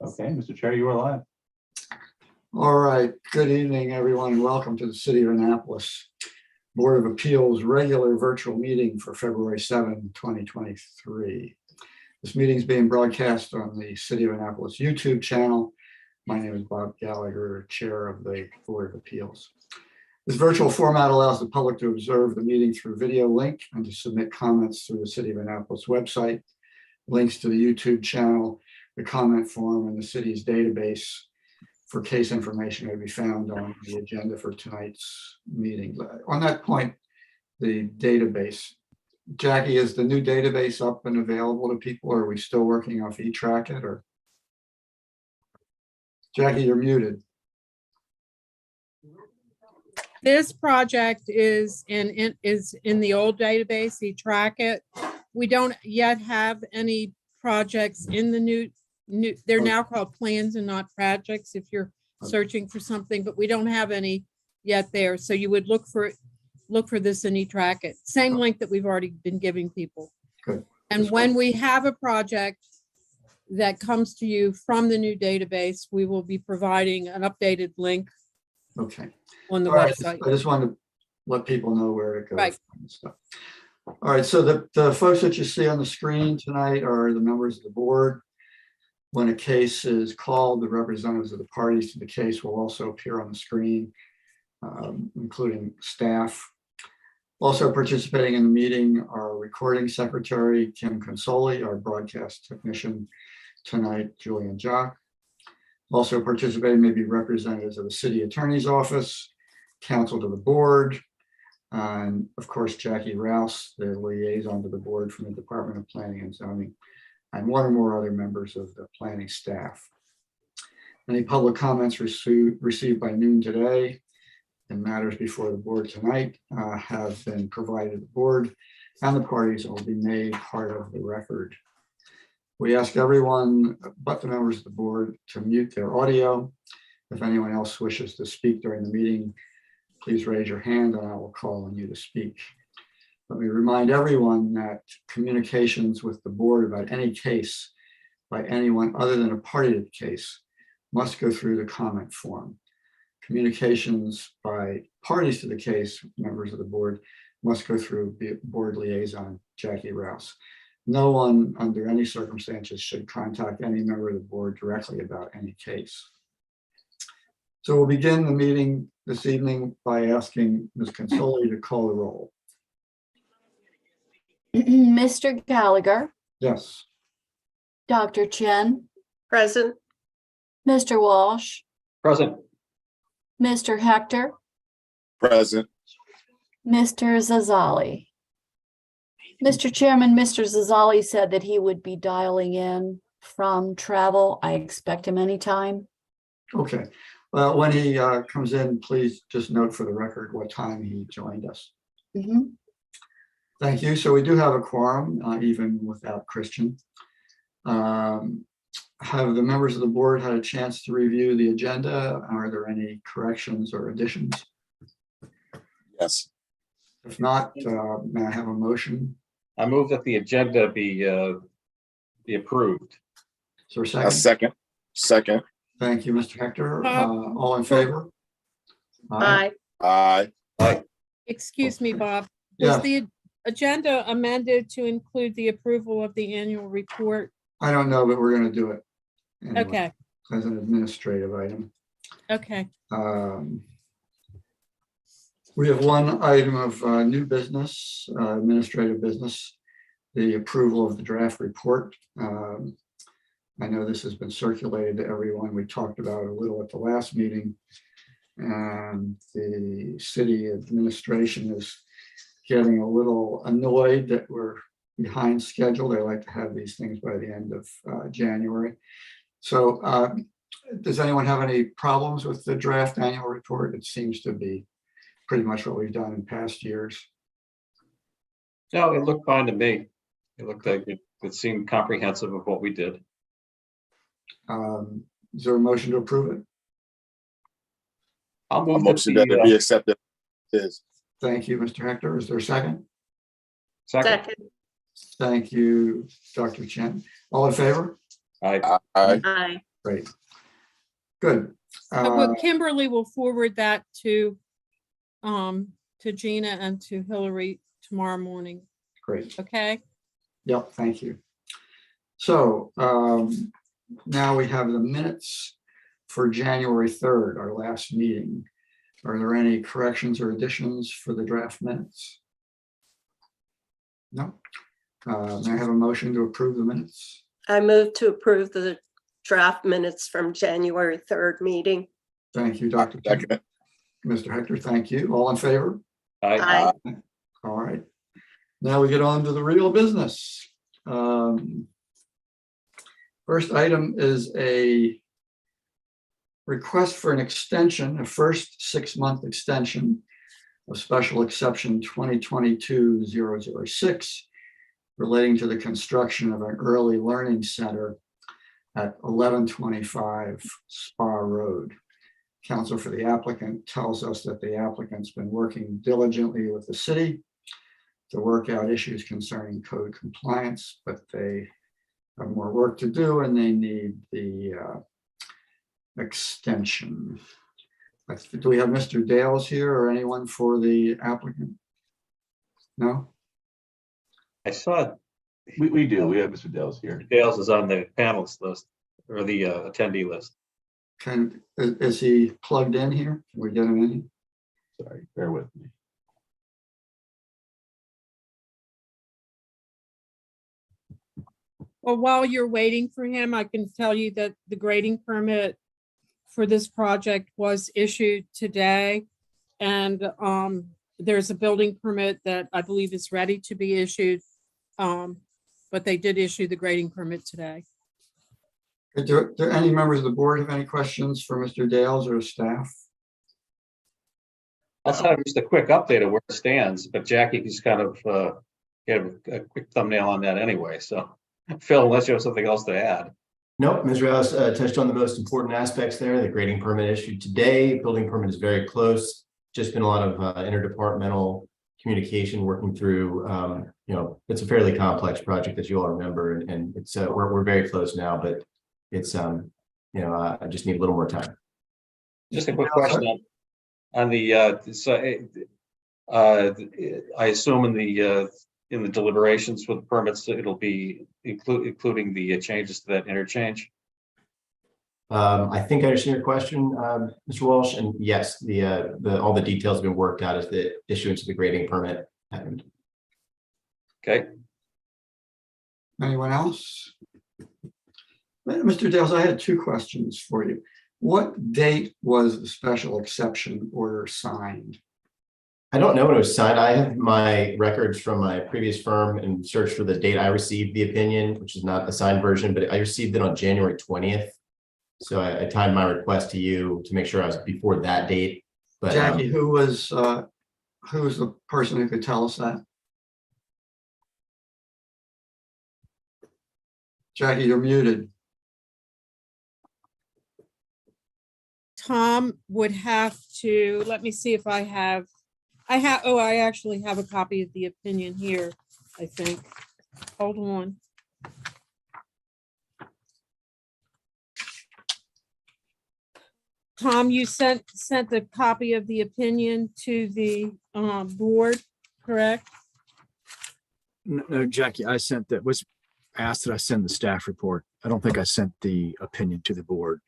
Okay, Mr. Chair, you are live. All right, good evening, everyone, and welcome to the City of Annapolis Board of Appeals regular virtual meeting for February 7, 2023. This meeting is being broadcast on the City of Annapolis YouTube channel. My name is Bob Gallagher, Chair of the Board of Appeals. This virtual format allows the public to observe the meeting through video link and to submit comments through the City of Annapolis website. Links to the YouTube channel, the comment form, and the city's database for case information may be found on the agenda for tonight's meeting. On that point, the database. Jackie, is the new database up and available to people, or are we still working off eTrackit? Or Jackie, you're muted. This project is in the old database, eTrackit. We don't yet have any projects in the new, they're now called plans and not projects if you're searching for something, but we don't have any yet there. So you would look for this in eTrackit, same link that we've already been giving people. Good. And when we have a project that comes to you from the new database, we will be providing an updated link Okay. on the All right, website. I just wanted to let people know where to go. Right. And stuff. All right, so the folks that you see on the screen tonight are the members of the board. When a case is called, the representatives of the parties to the case will also appear on the screen, including staff. Also participating in the meeting are recording secretary Kim Consoli, our broadcast technician tonight, Julian Jock. Also participating may be representatives of the city attorney's office, counsel to the board, and of course, Jackie Rouse, the liaison to the board from the Department of Planning and Zoning, and one or more other members of the planning staff. Any public comments received by noon today and matters before the board tonight have been provided to the board, and the parties will be made part of the record. We ask everyone but the members of the board to mute their audio. If anyone else wishes to speak during the meeting, please raise your hand and I will call on you to speak. Let me remind everyone that communications with the board about any case by anyone other than a party to the case must go through the comment form. Communications by parties to the case, members of the board, must go through board liaison Jackie Rouse. No one under any circumstances should contact any member of the board directly about any case. So we'll begin the meeting this evening by asking Ms. Consoli to call the roll. Mr. Gallagher, Yes. Dr. Chen, Present. Mr. Walsh, Present. Mr. Hector, Present. Mr. Zazali. Mr. Chairman, Mr. Zazali said that he would be dialing in from travel. I expect him anytime. Okay. Well, when he comes in, please just note for the record what time he joined us. Mhm. Thank you. So we do have a quorum, even without Christian. Have the members of the board had a chance to review the agenda? Are there any corrections or additions? Yes. If not, may I have a motion? I move that the agenda be approved. Is there a A second? second. Second. Thank you, Mr. Hector. All in favor? Aye. Aye. Excuse me, Bob. Yeah. Was the agenda amended to include the approval of the annual report? I don't know, but we're going to do it anyway, Okay, as an administrative item. okay. We have one item of new business, administrative business, the approval of the draft report. I know this has been circulated to everyone. We talked about it a little at the last meeting. And the city administration is getting a little annoyed that we're behind schedule. They like to have these things by the end of January. So does anyone have any problems with the draft annual report? It seems to be pretty much what we've done in past years. No, it looked fine to me. It looked like it seemed comprehensive of what we did. Is there a motion to approve it? I'll A move motion that it be accepted. Is. Thank you, Mr. Hector. Is there a second? second. Second. Thank you, Dr. Chen. All in favor? Aye. Aye. Aye. Great. Good. Well, Kimberly will forward that to Gina and to Hillary tomorrow morning, Great. okay? Yep, thank you. So now we have the minutes for January 3rd, our last meeting. Are there any corrections or additions for the draft minutes? No. May I have a motion to approve the minutes? I move to approve the draft minutes from January 3rd meeting. Thank you, Dr. Second. Mr. Hector, thank you. All in favor? Aye. All right. Now we get on to the real business. First item is a request for an extension, a first 6-month extension of special exception 2022-006 relating to the construction of an early learning center at 1125 Spa Road. Counsel for the applicant tells us that the applicant's been working diligently with the city to work out issues concerning code compliance, but they have more work to do and they need the extension. Do we have Mr. Dales here or anyone for the applicant? No? I saw We do. We have Mr. Dales here. Dales is on the panelist list or the attendee list. Is he plugged in here? Can we get him in? Sorry, bear with me. Well, while you're waiting for him, I can tell you that the grading permit for this project was issued today. And there's a building permit that I believe is ready to be issued. But they did issue the grading permit today. Do any members of the board have any questions for Mr. Dales or staff? That's not just a quick update of where it stands, but Jackie just kind of gave a quick thumbnail on that anyway. So Phil, unless you have something else to add. Nope, Ms. Rouse touched on the most important aspects there. The grading permit issued today. Building permit is very close. Just been a lot of interdepartmental communication working through. It's a fairly complex project, as you all remember, and it's we're very close now, but it's I just need a little more time. Just a quick question on the I assume in the deliberations with permits, it'll be including the changes to that interchange. I think I understand your question, Mr. Walsh, and yes, all the details have been worked out as the issuance of the grading permit happened. Okay. Anyone else? Mr. Dales, I had 2 questions for you. What date was the special exception order signed? I don't know when it was signed. I have my records from my previous firm and searched for the date I received the opinion, which is not a signed version, but I received it on January 20th. So I timed my request to you to make sure I was before that date. But Jackie, who was the person who could tell us that? Jackie, you're muted. Tom would have to, let me see if I actually have a copy of the opinion here, I think. Hold on. Tom, you sent the copy of the opinion to the board, correct? No, Jackie, I sent that, was asked that I send the staff report. I don't think I sent the opinion to the board.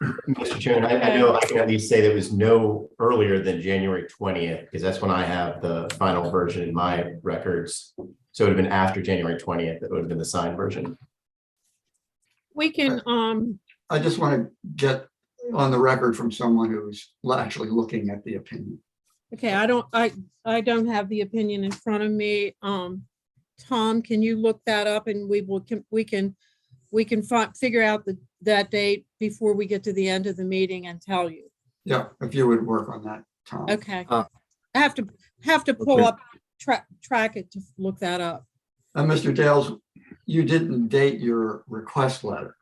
Mr. Chairman, I know I can at least say that it was no earlier than January 20th, because that's when I have the final version in my records. So it would have been after January 20th. That would have been the signed version. We can, I just want to get on the record from someone who's actually looking at the opinion. okay, I don't have the opinion in front of me. Tom, can you look that up and we can figure out that date before we get to the end of the meeting and tell you. Yeah, if you would work on that, Tom. Okay. I have to pull Okay. up, track it to look that up. Mr. Dales, you didn't date your request letter.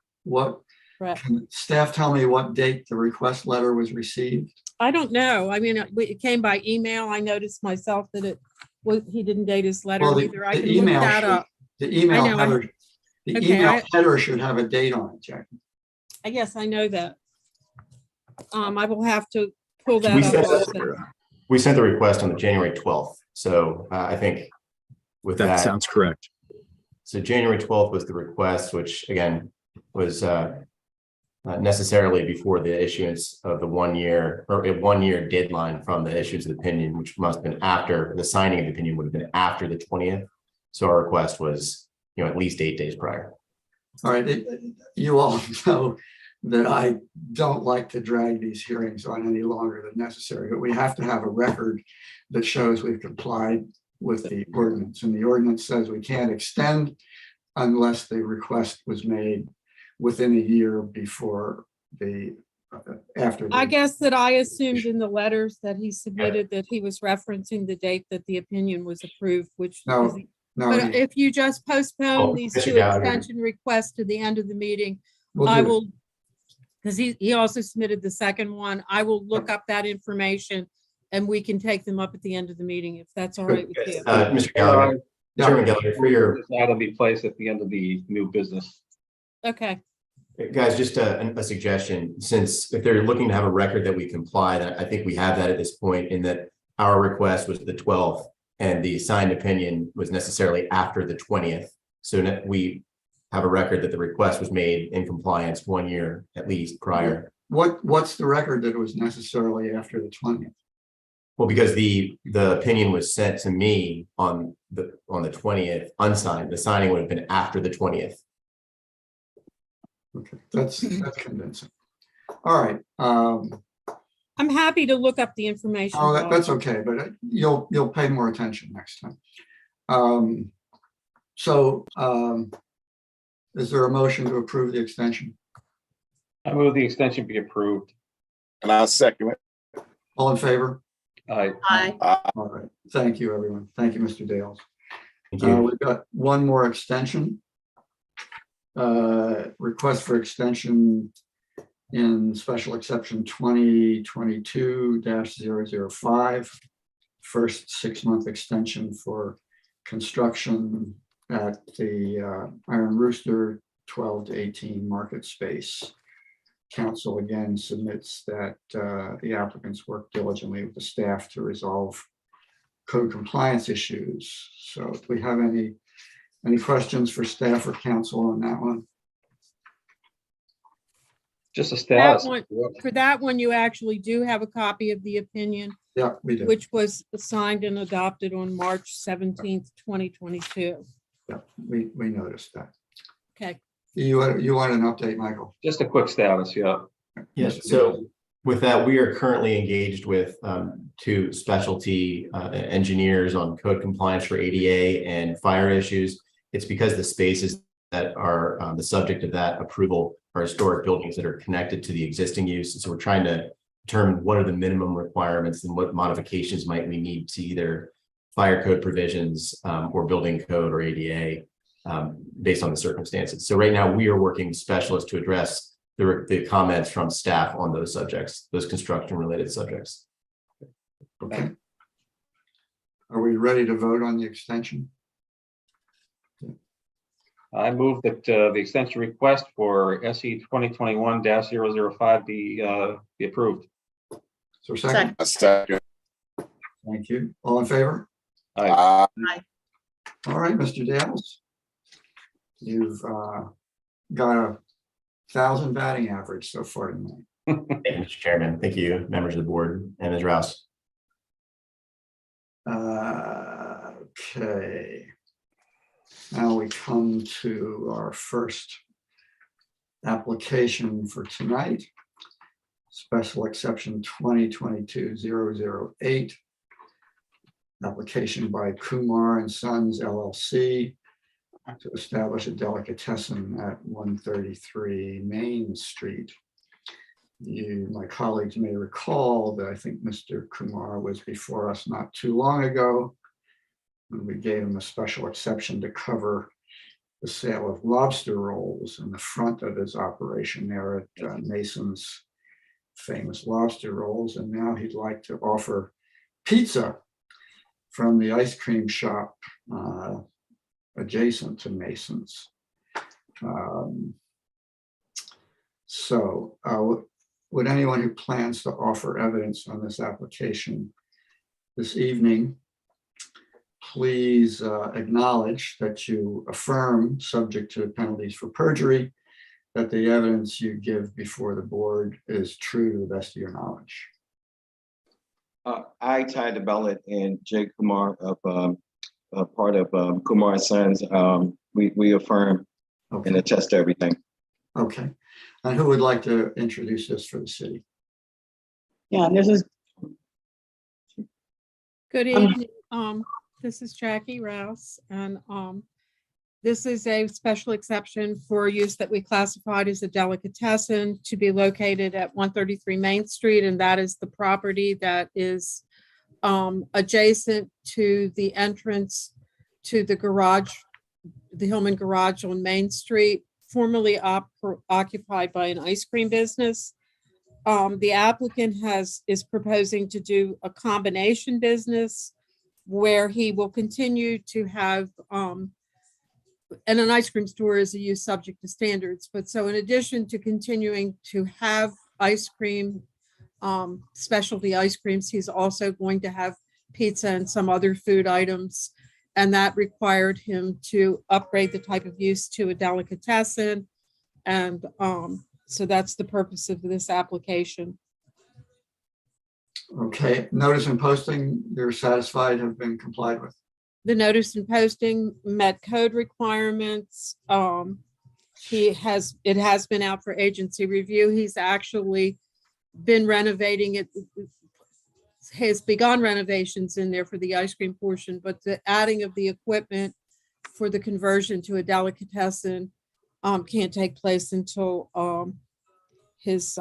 Correct. Can staff tell me what date the request letter was received? I don't know. I mean, it came by email. I noticed myself that he didn't date his letter Well, either. I the can look email that should- up. The email I know, header, the Okay, email header should have a date on it, Jackie. I guess I know that. I will have to pull that We up. sent, also. we sent the request on the January 12th. So I think with That that, sounds correct. so January 12th was the request, which again was necessarily before the issuance of the 1 year or a 1 year deadline from the issuance of the opinion, which must have been after the signing of the opinion would have been after the 20th. So our request was, at least 8 days prior. All right, you all know that I don't like to drag these hearings on any longer than necessary, but we have to have a record that shows we've complied with the ordinance. And the ordinance says we can't extend unless the request was made within a year before after. I guess that I assumed in the letters that he submitted that he was referencing the date that the opinion was approved, which. No, But if you just postpone these Mr. two Gallagher. extension requests to the end of the meeting, we'll I do it. will, because he also submitted the second one, I will look up that information and we can take them up at the end of the meeting, if that's all right with you. Mr. Gallagher, Yeah. Chairman Gallagher, for your That'll be placed at the end of the new business. Okay, guys, just a suggestion, since if they're looking to have a record that we comply, then I think we have that at this point in that our request was the 12th and the signed opinion was necessarily after the 20th. So that we have a record that the request was made in compliance 1 year at least prior. What's the record that it was necessarily after the 20th? Well, because the opinion was sent to me on the 20th, unsigned. The signing would have been after the 20th. Okay, that's convincing. All right. I'm happy to look up the information. Oh, Bob. that's okay, but you'll pay more attention next time. Is there a motion to approve the extension? I move the extension be approved. And I'll second it. All in favor? Aye. Aye. All right. Thank you, everyone. Thank you, Mr. Dales. Thank you. We've got one more extension. Request for extension in special exception 2022-005. First 6-month extension for construction at the Iron Rooster 12 to 18 market space. Council again submits that the applicants work diligently with the staff to resolve code compliance issues. So do we have any questions for staff or council on that one? Just a status. For that one, you actually do have a copy of the opinion, Yeah, we do. which was signed and adopted on March 17th, 2022. Yeah, we noticed that. Okay, You want an update, Michael? Just a quick status, yeah. Yes, so with that, we are currently engaged with 2 specialty engineers on code compliance for ADA and fire issues. It's because the spaces that are the subject of that approval are historic buildings that are connected to the existing use. So we're trying to determine what are the minimum requirements and what modifications might we need to either fire code provisions or building code or ADA based on the circumstances. So right now we are working with specialists to address the comments from staff on those subjects, those construction related subjects. Okay. Are we ready to vote on the extension? I move that the extension request for SE 2021-005 be approved. So second, A second. thank you. All in favor? Aye. All right, Mr. Dales. You've got 1,000 batting average so far tonight. Thank you, Mr. Chairman. Thank you, members of the board and Ms. Rouse. Okay. Now we come to our first application for tonight. Special exception 2022-008. Application by Kumar and Sons LLC to establish a delicatessen at 133 Main Street. My colleagues may recall that I think Mr. Kumar was before us not too long ago, and we gave him a special exception to cover the sale of lobster rolls in the front of his operation there at Mason's famous lobster rolls. And now he'd like to offer pizza from the ice cream shop adjacent to Mason's. So would anyone who plans to offer evidence on this application this evening please acknowledge that you affirm, subject to penalties for perjury, that the evidence you give before the board is true to the best of your knowledge. I, Ty DeBellet, and Jay Kumar of part of Kumar and Sons, we affirm and Okay, attest to everything. okay. And who would like to introduce this for the city? Yeah, this is, Good Um, evening. This is Jackie Rouse, and this is a special exception for use that we classified as a delicatessen to be located at 133 Main Street, and that is the property that is adjacent to the entrance to the garage, the Hillman Garage on Main Street, formerly occupied by an ice cream business. The applicant is proposing to do a combination business where he will continue to have, and an ice cream store is a use subject to standards, but so in addition to continuing to have ice cream, specialty ice creams, he's also going to have pizza and some other food items. And that required him to upgrade the type of use to a delicatessen. And so that's the purpose of this application. Okay, notice and posting, you're satisfied have been complied with? The notice and posting met code requirements. It has been out for agency review. He's actually been renovating it, has begun renovations in there for the ice cream portion, but the adding of the equipment for the conversion to a delicatessen can't take place until this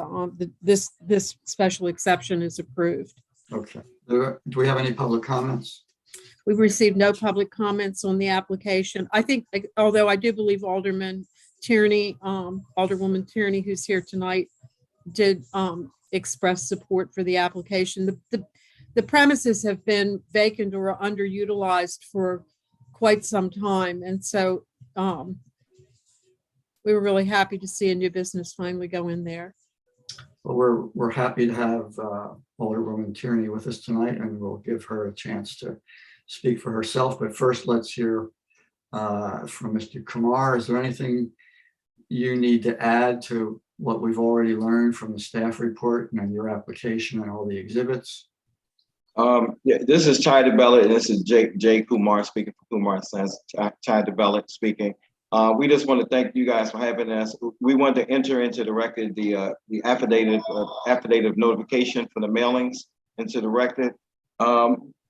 special exception is approved. Okay, do we have any public comments? We've received no public comments on the application. I think, although I do believe Alderwoman Tierney, who's here tonight, did express support for the application. The premises have been vacant or underutilized for quite some time. And so we were really happy to see a new business finally go in there. Well, we're happy to have Alderwoman Tierney with us tonight, and we'll give her a chance to speak for herself. But first, let's hear from Mr. Kumar. Is there anything you need to add to what we've already learned from the staff report and your application and all the exhibits? Yeah, this is Ty DeBellet, and this is Jay Kumar speaking for Kumar and Sons. Ty DeBellet speaking. We just want to thank you guys for having us. We want to enter into the record the affidavit of notification for the mailings into the record.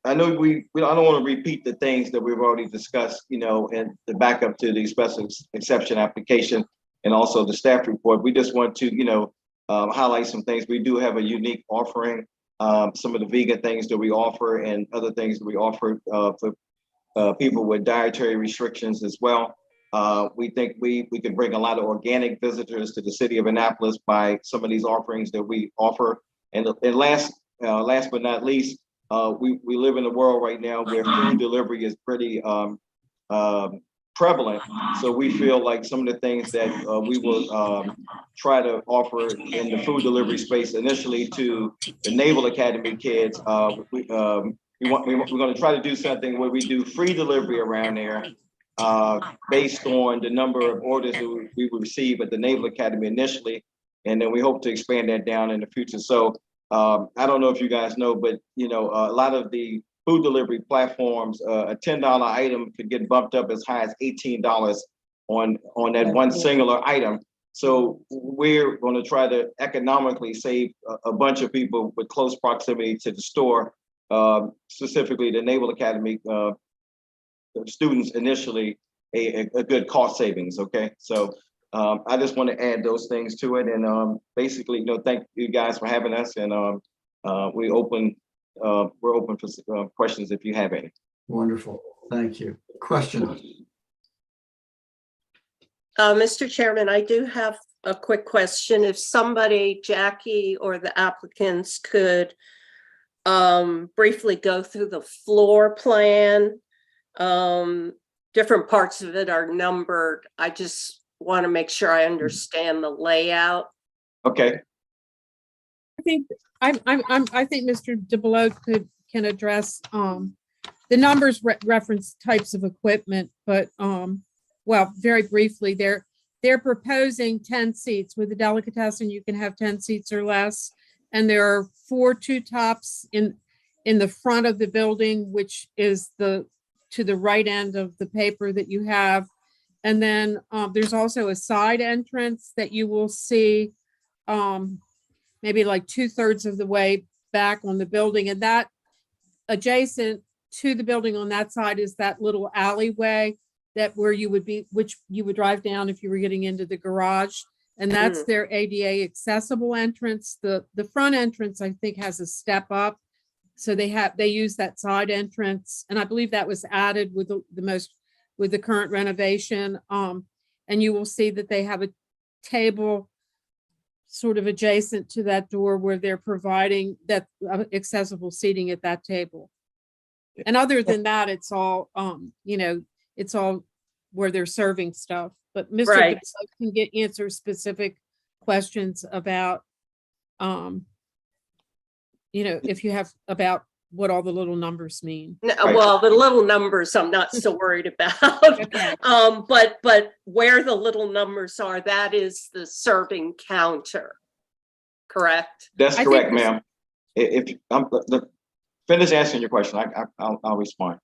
I know I don't want to repeat the things that we've already discussed, and the backup to the special exception application and also the staff report. We just want to, highlight some things. We do have a unique offering, some of the vegan things that we offer and other things that we offer for people with dietary restrictions as well. We think we can bring a lot of organic visitors to the city of Annapolis by some of these offerings that we offer. And last but not least, we live in a world right now where food delivery is pretty prevalent. So we feel like some of the things that we will try to offer in the food delivery space initially to the Naval Academy kids, we're going to try to do something where we do free delivery around there based on the number of orders that we will receive at the Naval Academy initially. And then we hope to expand that down in the future. So I don't know if you guys know, but a lot of the food delivery platforms, a $10 item could get bumped up as high as $18 on that one singular item. So we're going to try to economically save a bunch of people with close proximity to the store, specifically the Naval Academy students initially, a good cost savings. Okay, so I just want to add those things to it, and basically, thank you guys for having us, and we're open for questions if you have any. Wonderful, thank you. Questions? Mr. Chairman, I do have a quick question. If somebody, Jackie or the applicants, could briefly go through the floor plan. Different parts of it are numbered. I just want to make sure I understand the layout Okay, I think, I think Mr. DeBelow can address, the numbers reference types of equipment, but, well, very briefly, they're proposing 10 seats. With the delicatessen, you can have 10 seats or less. And there are 4 two-tops in the front of the building, which is to the right end of the paper that you have. And then there's also a side entrance that you will see maybe like 2/3 of the way back on the building. And that adjacent to the building on that side is that little alleyway which you would drive down if you were getting into the garage. And that's their ADA accessible entrance. The front entrance, I think, has a step up. So they use that side entrance. And I believe that was added with the current renovation. And you will see that they have a table sort of adjacent to that door where they're providing that accessible seating at that table. And other than that, it's all, it's all where they're serving stuff. But Mr. Right. DeBelow can answer specific questions about, if you have about what all the little numbers mean. No, well, the little numbers I'm not so worried about. Okay. But where the little numbers are, that is the serving counter, correct? that's I think correct, this- ma'am. If I'm finish answering your question, I'll respond.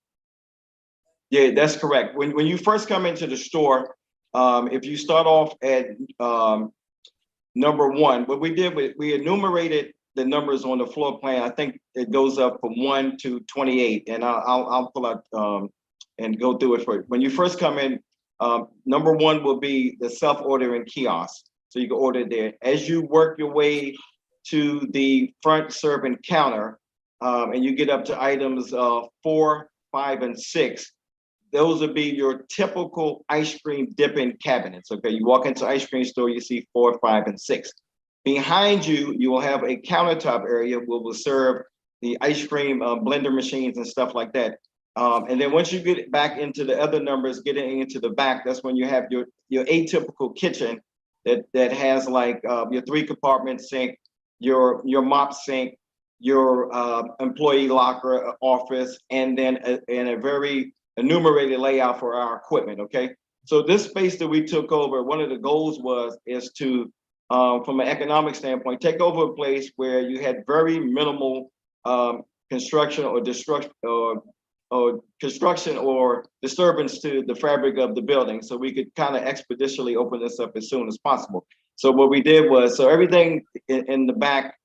Yeah, that's correct. When you first come into the store, if you start off at number 1, what we did, we enumerated the numbers on the floor plan. I think it goes up from 1 to 28, and I'll pull out and go through it for you. When you first come in, number 1 will be the self-ordering kiosk. So you can order there. As you work your way to the front serving counter, and you get up to items 4, 5, and 6, those would be your typical ice cream dipping cabinets. Okay, you walk into ice cream store, you see 4, 5, and 6. Behind you, you will have a countertop area where we'll serve the ice cream blender machines and stuff like that. And then once you get back into the other numbers, getting into the back, that's when you have your atypical kitchen that has like your 3-compartment sink, your mop sink, your employee locker office, and then a very enumerated layout for our equipment. Okay, so this space that we took over, one of the goals is to from an economic standpoint, take over a place where you had very minimal construction or destruction or construction or disturbance to the fabric of the building, so we could kind of expeditiously open this up as soon as possible. So what we did was, so everything in the back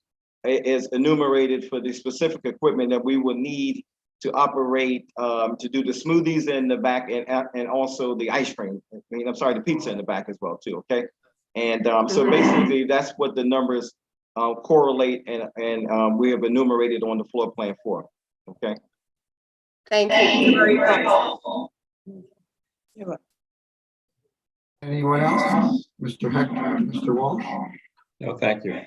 is enumerated for the specific equipment that we will need to operate, to do the smoothies in the back and also the ice cream. The pizza in the back as well too, okay? And so basically that's what the numbers correlate and we have enumerated on the floor plan for, okay? Thank you. Very helpful. Anyone else? Mr. Hector, Mr. Walsh? No, thank you.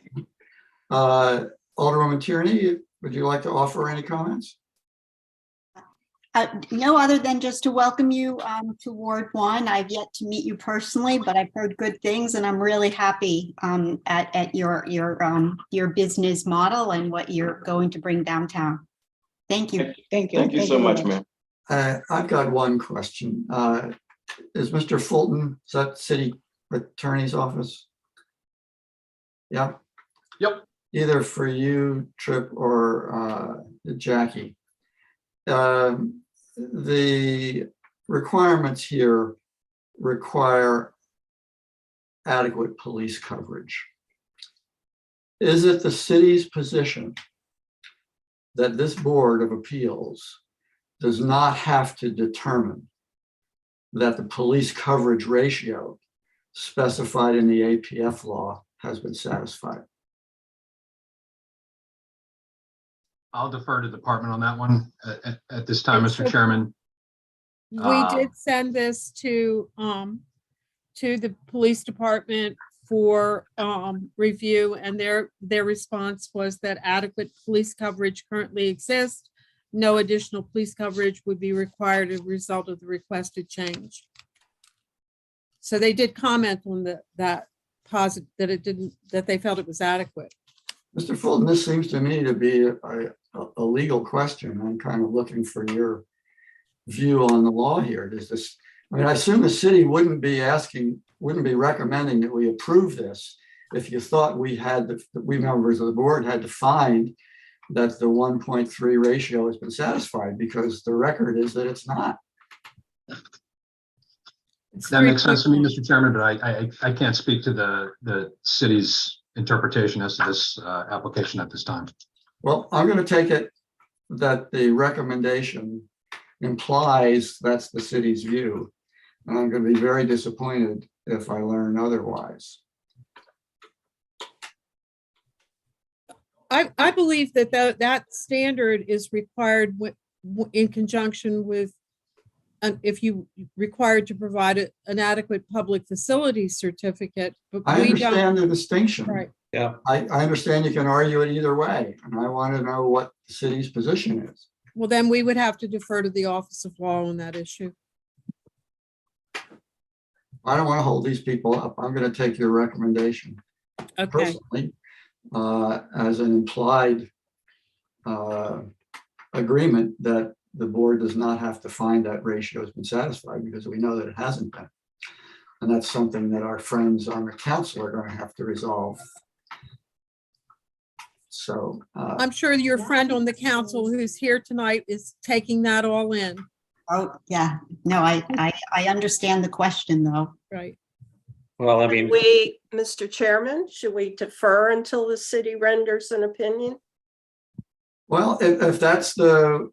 Alderwoman Tierney, would you like to offer any comments? No, other than just to welcome you to Ward 1. I've yet to meet you personally, but I've heard good things, and I'm really happy at your business model and what you're going to bring downtown. Thank you. Thank you so much, ma'am. I've got one question. Is Mr. Fulton, is that city attorney's office? Yeah. Yep. Either for you, Trip, or Jackie. The requirements here require adequate police coverage. Is it the city's position that this Board of Appeals does not have to determine that the police coverage ratio specified in the APF law has been satisfied? I'll defer to the department on that one at this time, Mr. Chairman. We did send this to the police department for review, and their response was that adequate police coverage currently exists. No additional police coverage would be required as a result of the requested change. So they did comment on that positive, that it didn't, that they felt it was adequate. Mr. Fulton, this seems to me to be a legal question. I'm kind of looking for your view on the law here. Does this, I mean, I assume the city wouldn't be recommending that we approve this if you thought we members of the board had to find that the 1.3 ratio has been satisfied, because the record is that it's not. It's That three makes sense to me, point- Mr. Chairman, but I can't speak to the city's interpretation as to this application at this time. Well, I'm going to take it that the recommendation implies that's the city's view. And I'm going to be very disappointed if I learn otherwise. I believe that that standard is required in conjunction with, if you required to provide an adequate public facility certificate, but I we don't. understand the distinction. Right. Yeah, I understand you can argue it either way, and I want to know what the city's position is. Well, then we would have to defer to the Office of Law on that issue. I don't want to hold these people up. I'm going to take your recommendation Okay, personally as an implied agreement that the board does not have to find that ratio has been satisfied, because we know that it hasn't been. And that's something that our friends on the council are going to have to resolve. So I'm sure your friend on the council who's here tonight is taking that all in, Oh, yeah. No, I understand the question, though. right? well, I mean, Mr. Chairman, should we defer until the city renders an opinion? well, if that's the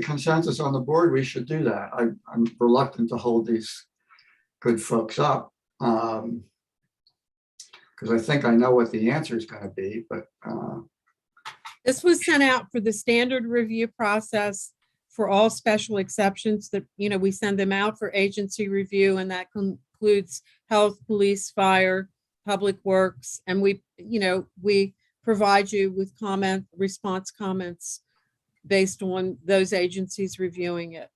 consensus on the board, we should do that. I'm reluctant to hold these good folks up, because I think I know what the answer is going to be, but This was sent out for the standard review process for all special exceptions that, we send them out for agency review, and that includes health, police, fire, public works. And we provide you with response comments based on those agencies reviewing it.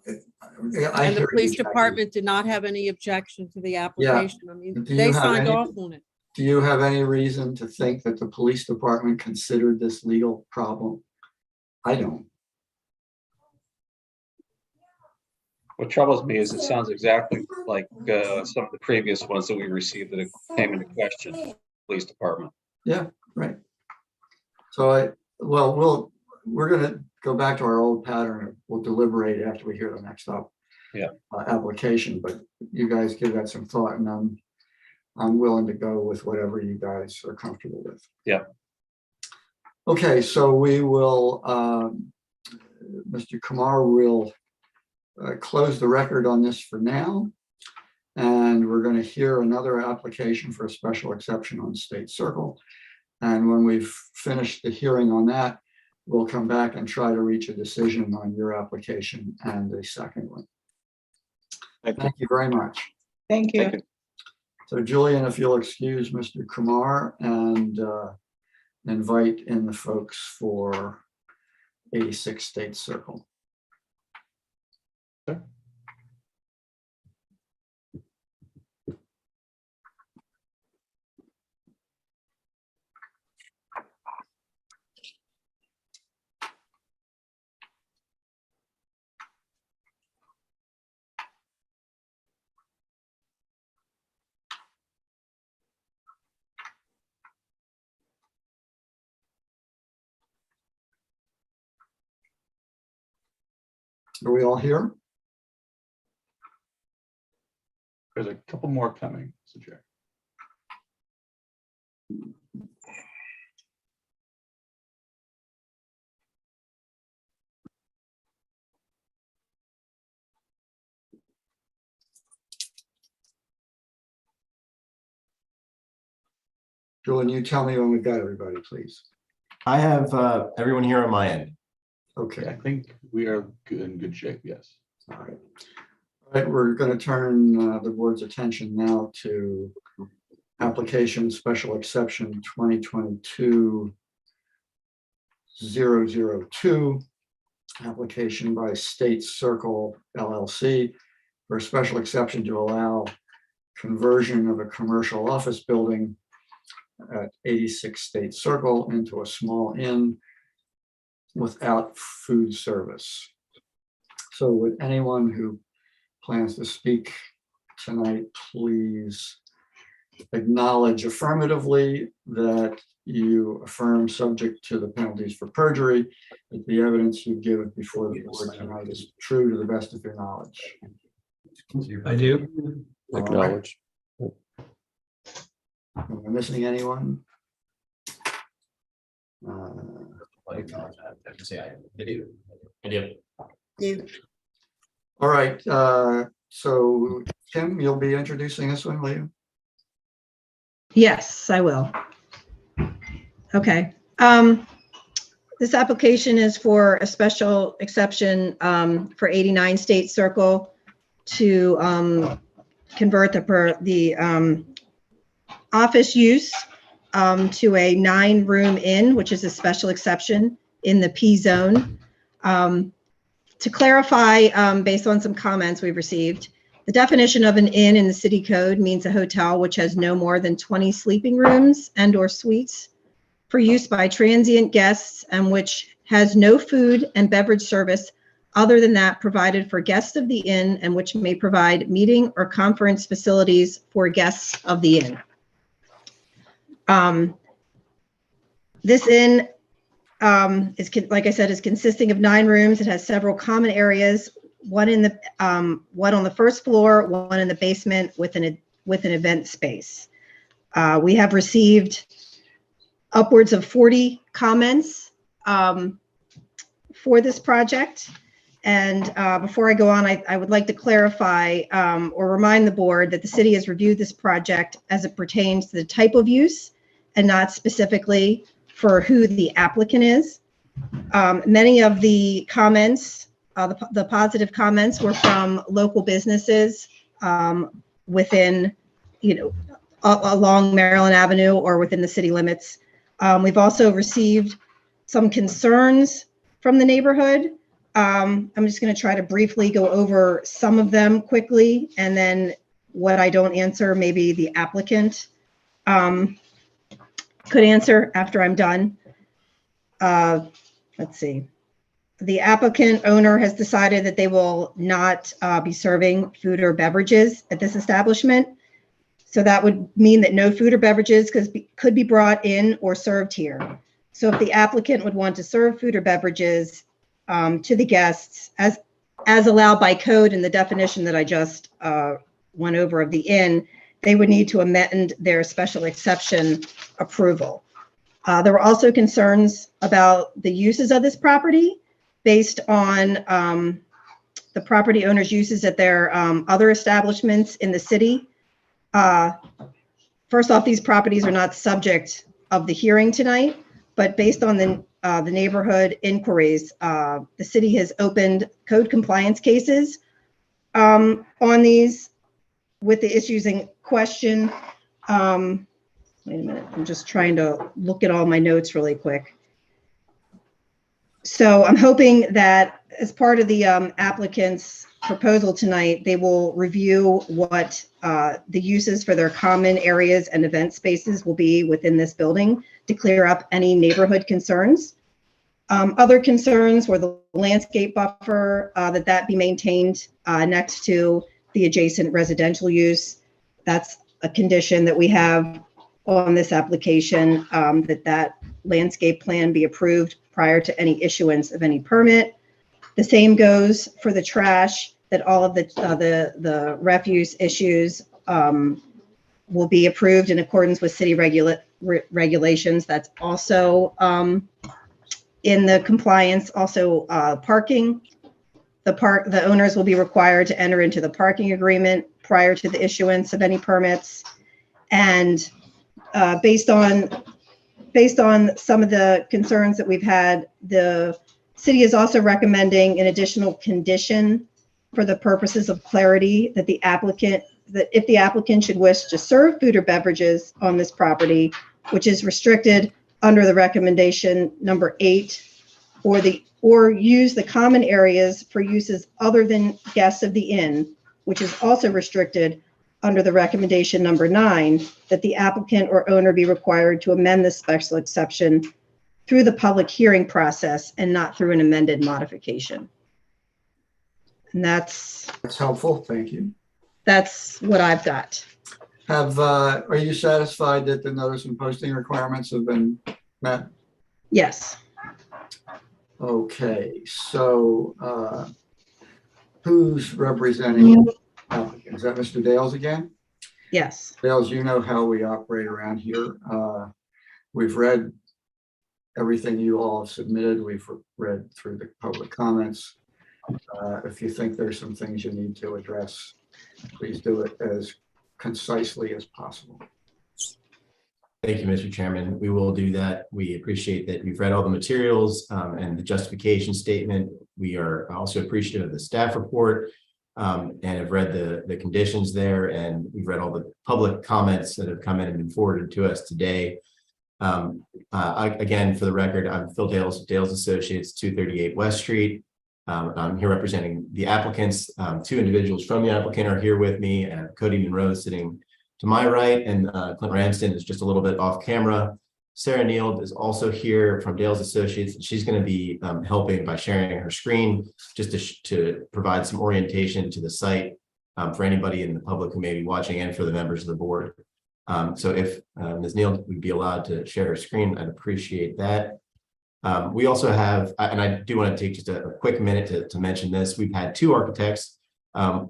I And the hear police you, Jackie. department did not have any objection to the application. I mean, Do you they have signed any- off on it. Do you have any reason to think that the police department considered this legal problem? I don't. what troubles me is it sounds exactly like some of the previous ones that we received that came into question, police department. Yeah, right. So we're going to go back to our old pattern. We'll deliberate after we hear the next application, but you guys give that some thought, and I'm willing to go with whatever you guys are comfortable with. Yeah. Okay, so we will, Mr. Kumar will close the record on this for now. And we're going to hear another application for a special exception on State Circle. And when we've finished the hearing on that, we'll come back and try to reach a decision on your application and the second one. Thank you very much. Thank Thank you. So Julian, if you'll excuse Mr. Kumar and invite in the folks for 86 State Circle. Sure. Are we all here? There's a couple more coming, Mr. Chair. Julian, you tell me when we've got everybody, please. I have everyone here on my end. I Okay, think we are in good shape, yes. all right. All right, we're going to turn the board's attention now to application special exception 2022-002, application by State Circle LLC for a special exception to allow conversion of a commercial office building at 86 State Circle into a small inn without food service. So would anyone who plans to speak tonight please acknowledge affirmatively that you affirm, subject to the penalties for perjury, that the evidence you give before the board tonight is true to the best of your knowledge? I do. All right. Acknowledge. Am I missing anyone? I do. You. All right, so Kim, you'll be introducing this one, will you? Yes, I will. Okay. This application is for a special exception for 89 State Circle to convert the office use to a 9-room inn, which is a special exception in the P zone. To clarify, based on some comments we've received, the definition of an inn in the city code means a hotel which has no more than 20 sleeping rooms and/or suites for use by transient guests and which has no food and beverage service other than that provided for guests of the inn and which may provide meeting or conference facilities for guests of the inn. This inn is, like I said, is consisting of 9 rooms. It has several common areas, one on the first floor, one in the basement with an event space. We have received upwards of 40 comments for this project. And before I go on, I would like to clarify or remind the board that the city has reviewed this project as it pertains to the type of use and not specifically for who the applicant is. Many of the comments, the positive comments, were from local businesses within, along Maryland Avenue or within the city limits. We've also received some concerns from the neighborhood. I'm just going to try to briefly go over some of them quickly, and then what I don't answer, maybe the applicant could answer after I'm done. Let's see. The applicant owner has decided that they will not be serving food or beverages at this establishment. So that would mean that no food or beverages could be brought in or served here. So if the applicant would want to serve food or beverages to the guests as allowed by code in the definition that I just went over of the inn, they would need to amend their special exception approval. There were also concerns about the uses of this property based on the property owner's uses at their other establishments in the city. First off, these properties are not subject of the hearing tonight, but based on the neighborhood inquiries, the city has opened code compliance cases on these with the issues in question. Wait a minute, I'm just trying to look at all my notes really quick. So I'm hoping that as part of the applicant's proposal tonight, they will review what the uses for their common areas and event spaces will be within this building to clear up any neighborhood concerns. Other concerns were the landscape buffer, that be maintained next to the adjacent residential use. That's a condition that we have on this application, that landscape plan be approved prior to any issuance of any permit. The same goes for the trash, that all of the refuse issues will be approved in accordance with city regulations. That's also in the compliance. Also, parking. The owners will be required to enter into the parking agreement prior to the issuance of any permits. And based on some of the concerns that we've had, the city is also recommending an additional condition for the purposes of clarity that if the applicant should wish to serve food or beverages on this property, which is restricted under the recommendation number 8, or use the common areas for uses other than guests of the inn, which is also restricted under the recommendation number 9, that the applicant or owner be required to amend the special exception through the public hearing process and not through an amended modification. And that's helpful. Thank you. what I've got. Are you satisfied that the notice and posting requirements have been met? Yes. Okay, so who's representing applicant? Is that Mr. Dales again? Yes. Dales, you know how we operate around here. We've read everything you all have submitted. We've read through the public comments. If you think there's some things you need to address, please do it as concisely as possible. Thank you, Mr. Chairman. We will do that. We appreciate that you've read all the materials and the justification statement. We are also appreciative of the staff report and have read the conditions there, and we've read all the public comments that have come in and been forwarded to us today. Again, for the record, I'm Phil Dales, Dales Associates, 238 West Street. I'm here representing the applicants. 2 individuals from the applicant are here with me, and Cody Monroe sitting to my right, and Clint Ramsden is just a little bit off camera. Sarah Neild is also here from Dales Associates, and she's going to be helping by sharing her screen just to provide some orientation to the site for anybody in the public who may be watching and for the members of the board. So if Ms. Neild would be allowed to share her screen, I'd appreciate that. We also have, and I do want to take just a quick minute to mention this, we've had 2 architects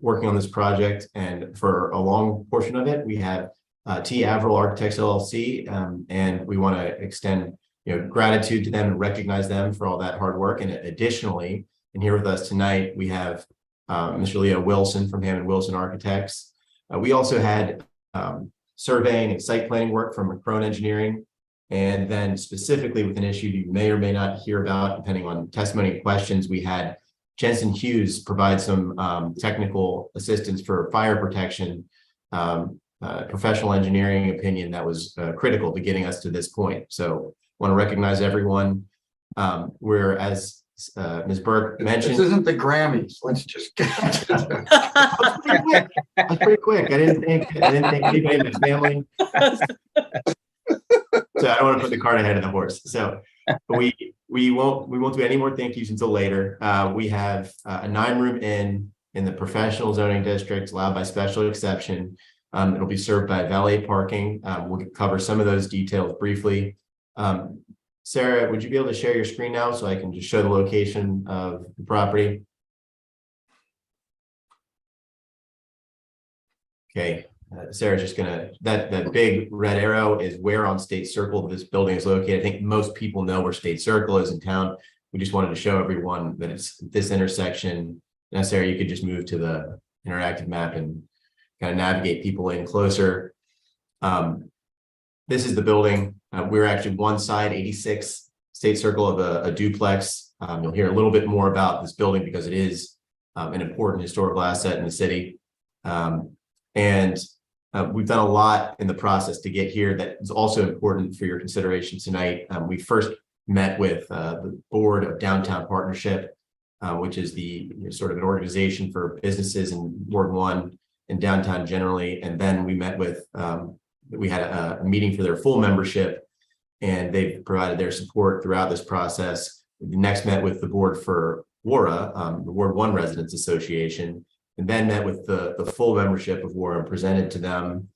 working on this project, and for a long portion of it, we have T. Averill Architects LLC, and we want to extend gratitude to them and recognize them for all that hard work. And additionally, and here with us tonight, we have Mr. Leo Wilson from Hammond Wilson Architects. We also had surveying and site planning work from McCrone Engineering, and then specifically with an issue you may or may not hear about, depending on testimony and questions, we had Jensen Hughes provide some technical assistance for fire protection, professional engineering opinion that was critical to getting us to this point. So I want to recognize everyone. We're, as Ms. Burke mentioned. This isn't the Grammys. Let's just get That's pretty quick. I didn't think anybody in my family. So I don't want to put the cart ahead of the horse. So we won't do any more thank yous until later. We have a 9-room inn in the professional zoning district allowed by special exception. It'll be served by valet parking. We'll cover some of those details briefly. Sarah, would you be able to share your screen now so I can just show the location of the property? Okay. Sarah's just gonna, that big red arrow is where on State Circle this building is located. I think most people know where State Circle is in town. We just wanted to show everyone that it's this intersection. Now, Sarah, you could just move to the interactive map and kind of navigate people in closer. This is the building. We're actually one side, 86 State Circle of a duplex. You'll hear a little bit more about this building because it is an important historical asset in the city. We've done a lot in the process to get here that is also important for your consideration tonight. We first met with the board of Downtown Partnership, which is the sort of an organization for businesses in Ward 1 and downtown generally. And then we met with, we had a meeting for their full membership, and they've provided their support throughout this process. We next met with the board for WARA, the Ward 1 Residents Association, and then met with the full membership of WARA and presented to them.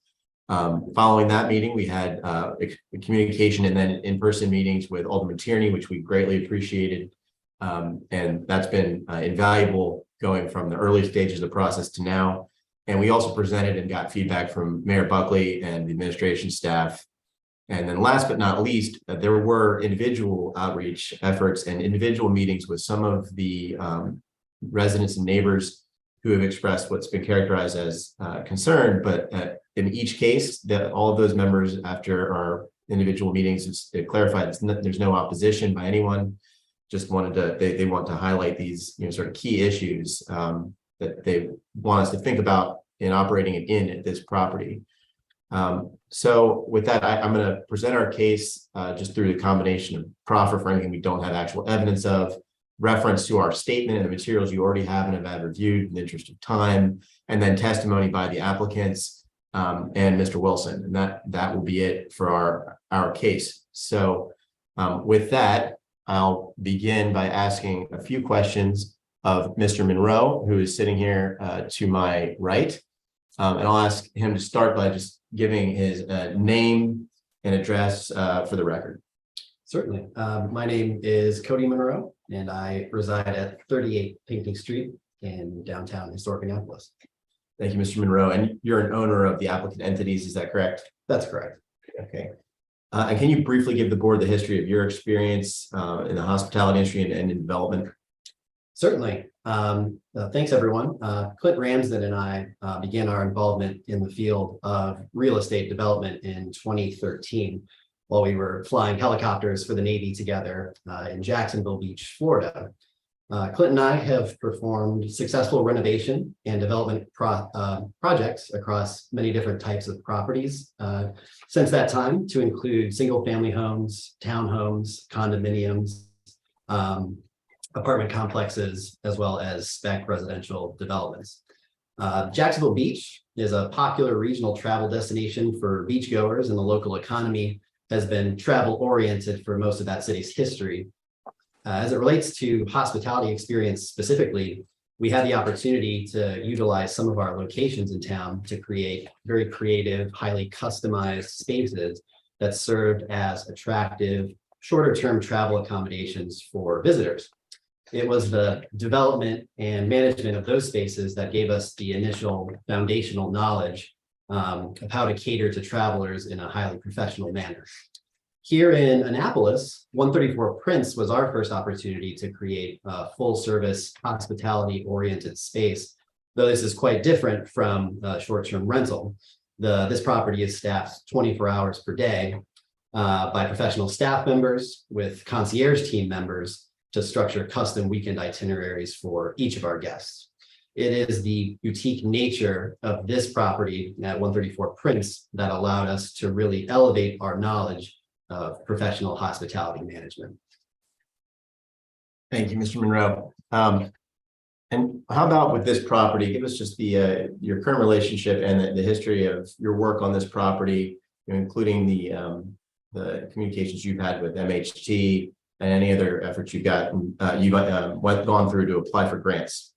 Following that meeting, we had a communication and then in-person meetings with Alderman Tierney, which we greatly appreciated. And that's been invaluable going from the early stages of the process to now. And we also presented and got feedback from Mayor Buckley and the administration staff. And then last but not least, there were individual outreach efforts and individual meetings with some of the residents and neighbors who have expressed what's been characterized as concern. But in each case, all of those members, after our individual meetings, it clarified there's no opposition by anyone. Just wanted to, they want to highlight these sort of key issues that they want us to think about in operating an inn at this property. So with that, I'm going to present our case just through the combination of proffer for anything we don't have actual evidence of, reference to our statement and the materials you already have and have had reviewed in the interest of time, and then testimony by the applicants. and Mr. Wilson, and that will be it for our case. So with that, I'll begin by asking a few questions of Mr. Monroe, who is sitting here to my right. And I'll ask him to start by just giving his name and address for the record. Certainly. My name is Cody Monroe, and I reside at 38 Pinckney Street in downtown historic Annapolis. Thank you, Mr. Monroe. And you're an owner of the applicant entities, is that correct? That's correct. Okay. And can you briefly give the board the history of your experience in the hospitality industry and in development? Certainly. Thanks, everyone. Clint Ramsden and I began our involvement in the field of real estate development in 2013 while we were flying helicopters for the Navy together in Jacksonville Beach, Florida. Clint and I have performed successful renovation and development projects across many different types of properties since that time, to include single-family homes, townhomes, condominiums, apartment complexes, as well as spec residential developments. Jacksonville Beach is a popular regional travel destination for beachgoers, and the local economy has been travel-oriented for most of that city's history. As it relates to hospitality experience specifically, we had the opportunity to utilize some of our locations in town to create very creative, highly customized spaces that served as attractive, shorter-term travel accommodations for visitors. It was the development and management of those spaces that gave us the initial foundational knowledge of how to cater to travelers in a highly professional manner. Here in Annapolis, 134 Prince was our first opportunity to create a full-service, hospitality-oriented space, though this is quite different from short-term rental. This property is staffed 24 hours per day by professional staff members with concierge team members to structure custom weekend itineraries for each of our guests. It is the boutique nature of this property at 134 Prince that allowed us to really elevate our knowledge of professional hospitality management. Thank you, Mr. Monroe. And how about with this property? Give us just the your current relationship and the history of your work on this property, including the communications you've had with MHT and any other efforts you've gone through to apply for grants.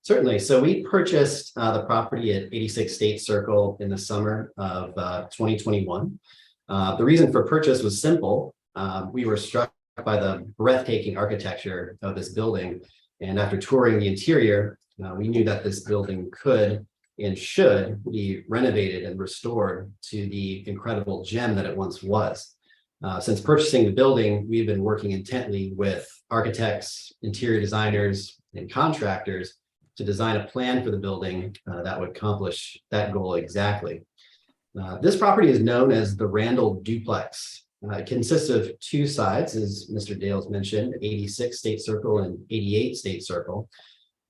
Certainly. So we purchased the property at 86 State Circle in the summer of 2021. The reason for purchase was simple. We were struck by the breathtaking architecture of this building. And after touring the interior, we knew that this building could and should be renovated and restored to the incredible gem that it once was. Since purchasing the building, we've been working intently with architects, interior designers, and contractors to design a plan for the building that would accomplish that goal exactly. This property is known as the Randall Duplex. It consists of two sides, as Mr. Dales mentioned, 86 State Circle and 88 State Circle.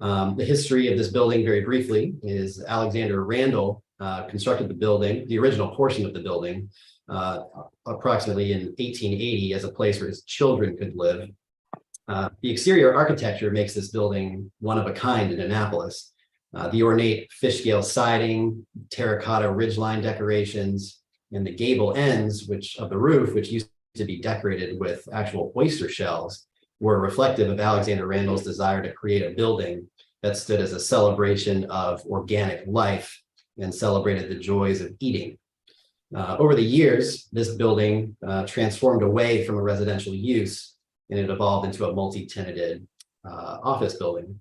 The history of this building, very briefly, is Alexander Randall constructed the building, the original portion of the building, approximately in 1880 as a place where his children could live. The exterior architecture makes this building one of a kind in Annapolis. The ornate fish scale siding, terracotta ridgeline decorations, and the gable ends of the roof, which used to be decorated with actual oyster shells, were reflective of Alexander Randall's desire to create a building that stood as a celebration of organic life and celebrated the joys of eating. Over the years, this building transformed away from a residential use, and it evolved into a multi-tenanted office building.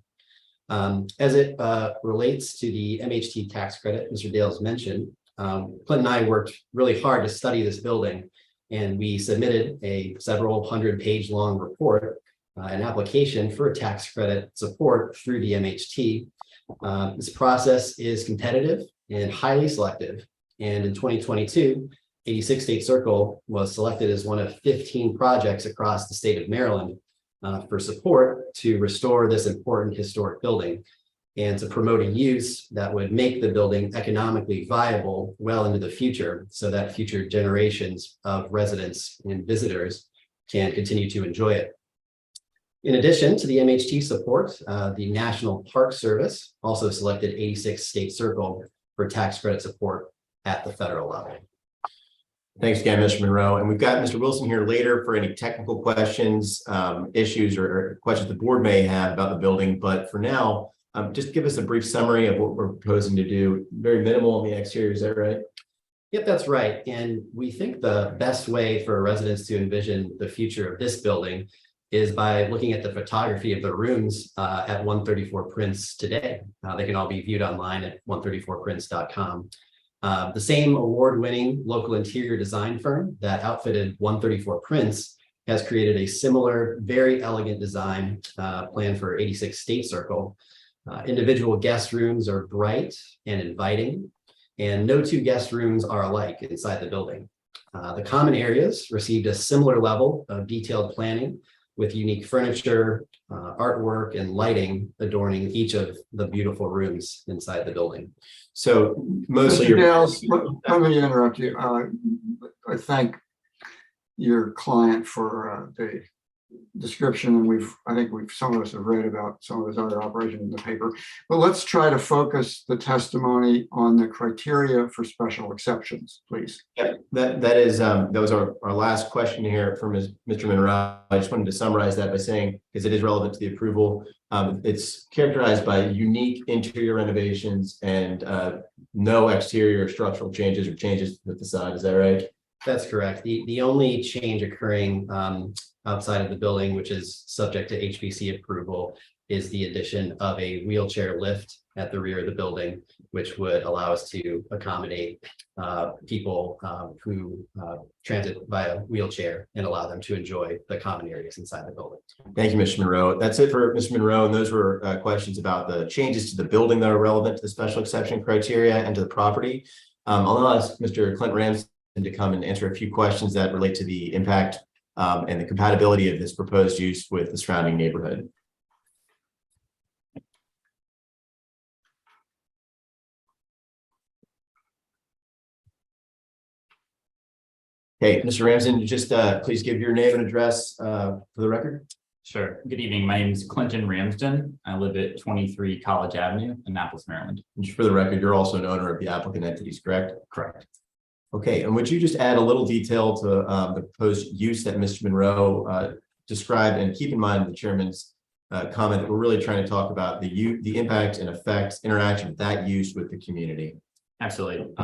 As it relates to the MHT tax credit, Mr. Dales mentioned, Clint and I worked really hard to study this building, and we submitted a several hundred-page long report, an application for a tax credit support through the MHT. This process is competitive and highly selective. And in 2022, 86 State Circle was selected as one of 15 projects across the state of Maryland for support to restore this important historic building and to promote a use that would make the building economically viable well into the future so that future generations of residents and visitors can continue to enjoy it. In addition to the MHT support, the National Park Service also selected 86 State Circle for tax credit support at the federal level. Thanks again, Mr. Monroe. And we've got Mr. Wilson here later for any technical questions, issues, or questions the board may have about the building. But for now, just give us a brief summary of what we're proposing to do. Very minimal on the exterior, is that right? Yep, that's right. And we think the best way for residents to envision the future of this building is by looking at the photography of the rooms at 134 Prince today. They can all be viewed online at 134prince.com. The same award-winning local interior design firm that outfitted 134 Prince has created a similar, very elegant design plan for 86 State Circle. Individual guest rooms are bright and inviting, and no two guest rooms are alike inside the building. The common areas received a similar level of detailed planning with unique furniture, artwork, and lighting adorning each of the beautiful rooms inside the building. So mostly Mr. Dales, let me interrupt you. I thank your client for the description, and I think some of us have read about some of his other operations in the paper, but let's try to focus the testimony on the criteria for special exceptions, please. Yeah, that was our last question here from Mr. Monroe. I just wanted to summarize that by saying, because it is relevant to the approval, it's characterized by unique interior renovations and no exterior structural changes or changes to the facade. Is that right? That's correct. The only change occurring outside of the building, which is subject to HPC approval, is the addition of a wheelchair lift at the rear of the building, which would allow us to accommodate people who transit via wheelchair and allow them to enjoy the common areas inside the building. Thank you, Mr. Monroe. That's it for Mr. Monroe. And those were questions about the changes to the building that are relevant to the special exception criteria and to the property. I'll now ask Mr. Clint Ramsden to come and answer a few questions that relate to the impact and the compatibility of this proposed use with the surrounding neighborhood. Okay, Mr. Ramsden, just please give your name and address for the record. Sure. Good evening. My name is Clinton Ramsden. I live at 23 College Avenue, Annapolis, Maryland. And just for the record, you're also an owner of the applicant entities, correct? Correct. Okay, and would you just add a little detail to the proposed use that Mr. Monroe described, and keep in mind the chairman's comment that we're really trying to talk about the impact and effects, interaction of that use with the community. Absolutely.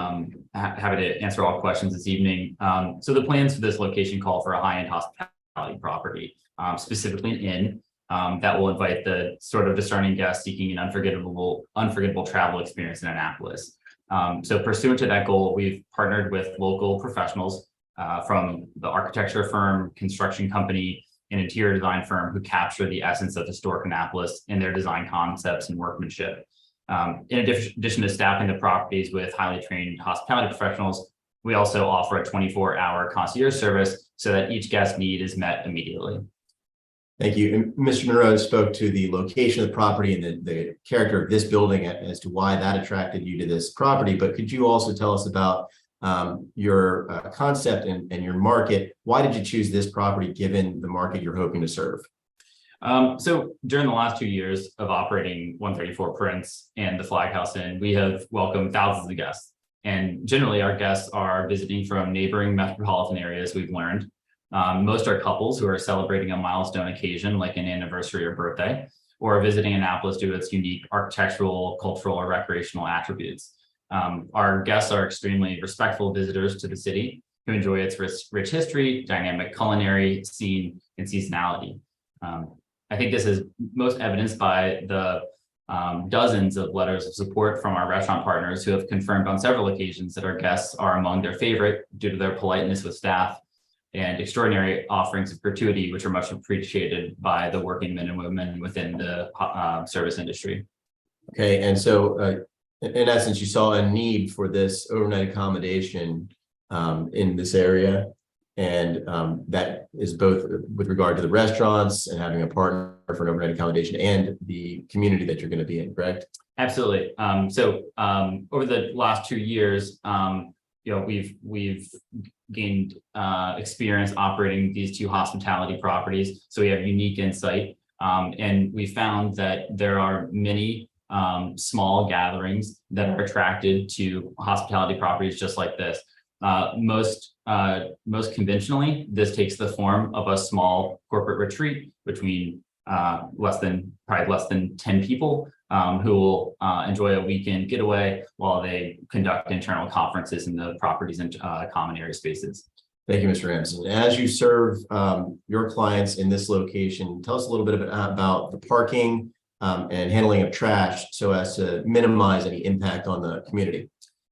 Happy to answer all questions this evening. So the plans for this location call for a high-end hospitality property, specifically an inn that will invite the sort of discerning guest seeking an unforgettable travel experience in Annapolis. So pursuant to that goal, we've partnered with local professionals from the architecture firm, construction company, and interior design firm who capture the essence of historic Annapolis in their design concepts and workmanship. In addition to staffing the properties with highly trained hospitality professionals, we also offer a 24-hour concierge service so that each guest need is met immediately. Thank you. And Mr. Monroe spoke to the location of the property and the character of this building as to why that attracted you to this property. But could you also tell us about your concept and your market? Why did you choose this property given the market you're hoping to serve? So during the last 2 years of operating 134 Prince and the Flag House Inn, we have welcomed thousands of guests. And generally our guests are visiting from neighboring metropolitan areas, we've learned. Most are couples who are celebrating a milestone occasion like an anniversary or birthday, or visiting Annapolis due to its unique architectural, cultural, or recreational attributes. Our guests are extremely respectful visitors to the city who enjoy its rich history, dynamic culinary scene, and seasonality. I think this is most evidenced by the dozens of letters of support from our restaurant partners who have confirmed on several occasions that our guests are among their favorite due to their politeness with staff and extraordinary offerings of gratuity, which are much appreciated by the working men and women within the service industry. Okay, and so in essence, you saw a need for this overnight accommodation in this area. And that is both with regard to the restaurants and having a partner for an overnight accommodation and the community that you're going to be in, correct? Absolutely. So over the last 2 years, we've gained experience operating these 2 hospitality properties. So we have unique insight. And we found that there are many small gatherings that are attracted to hospitality properties just like this. Most conventionally, this takes the form of a small corporate retreat between less than 10 people who will enjoy a weekend getaway while they conduct internal conferences in the properties and common area spaces. Thank you, Mr. Ramsden. As you serve your clients in this location, tell us a little bit about the parking and handling of trash so as to minimize any impact on the community.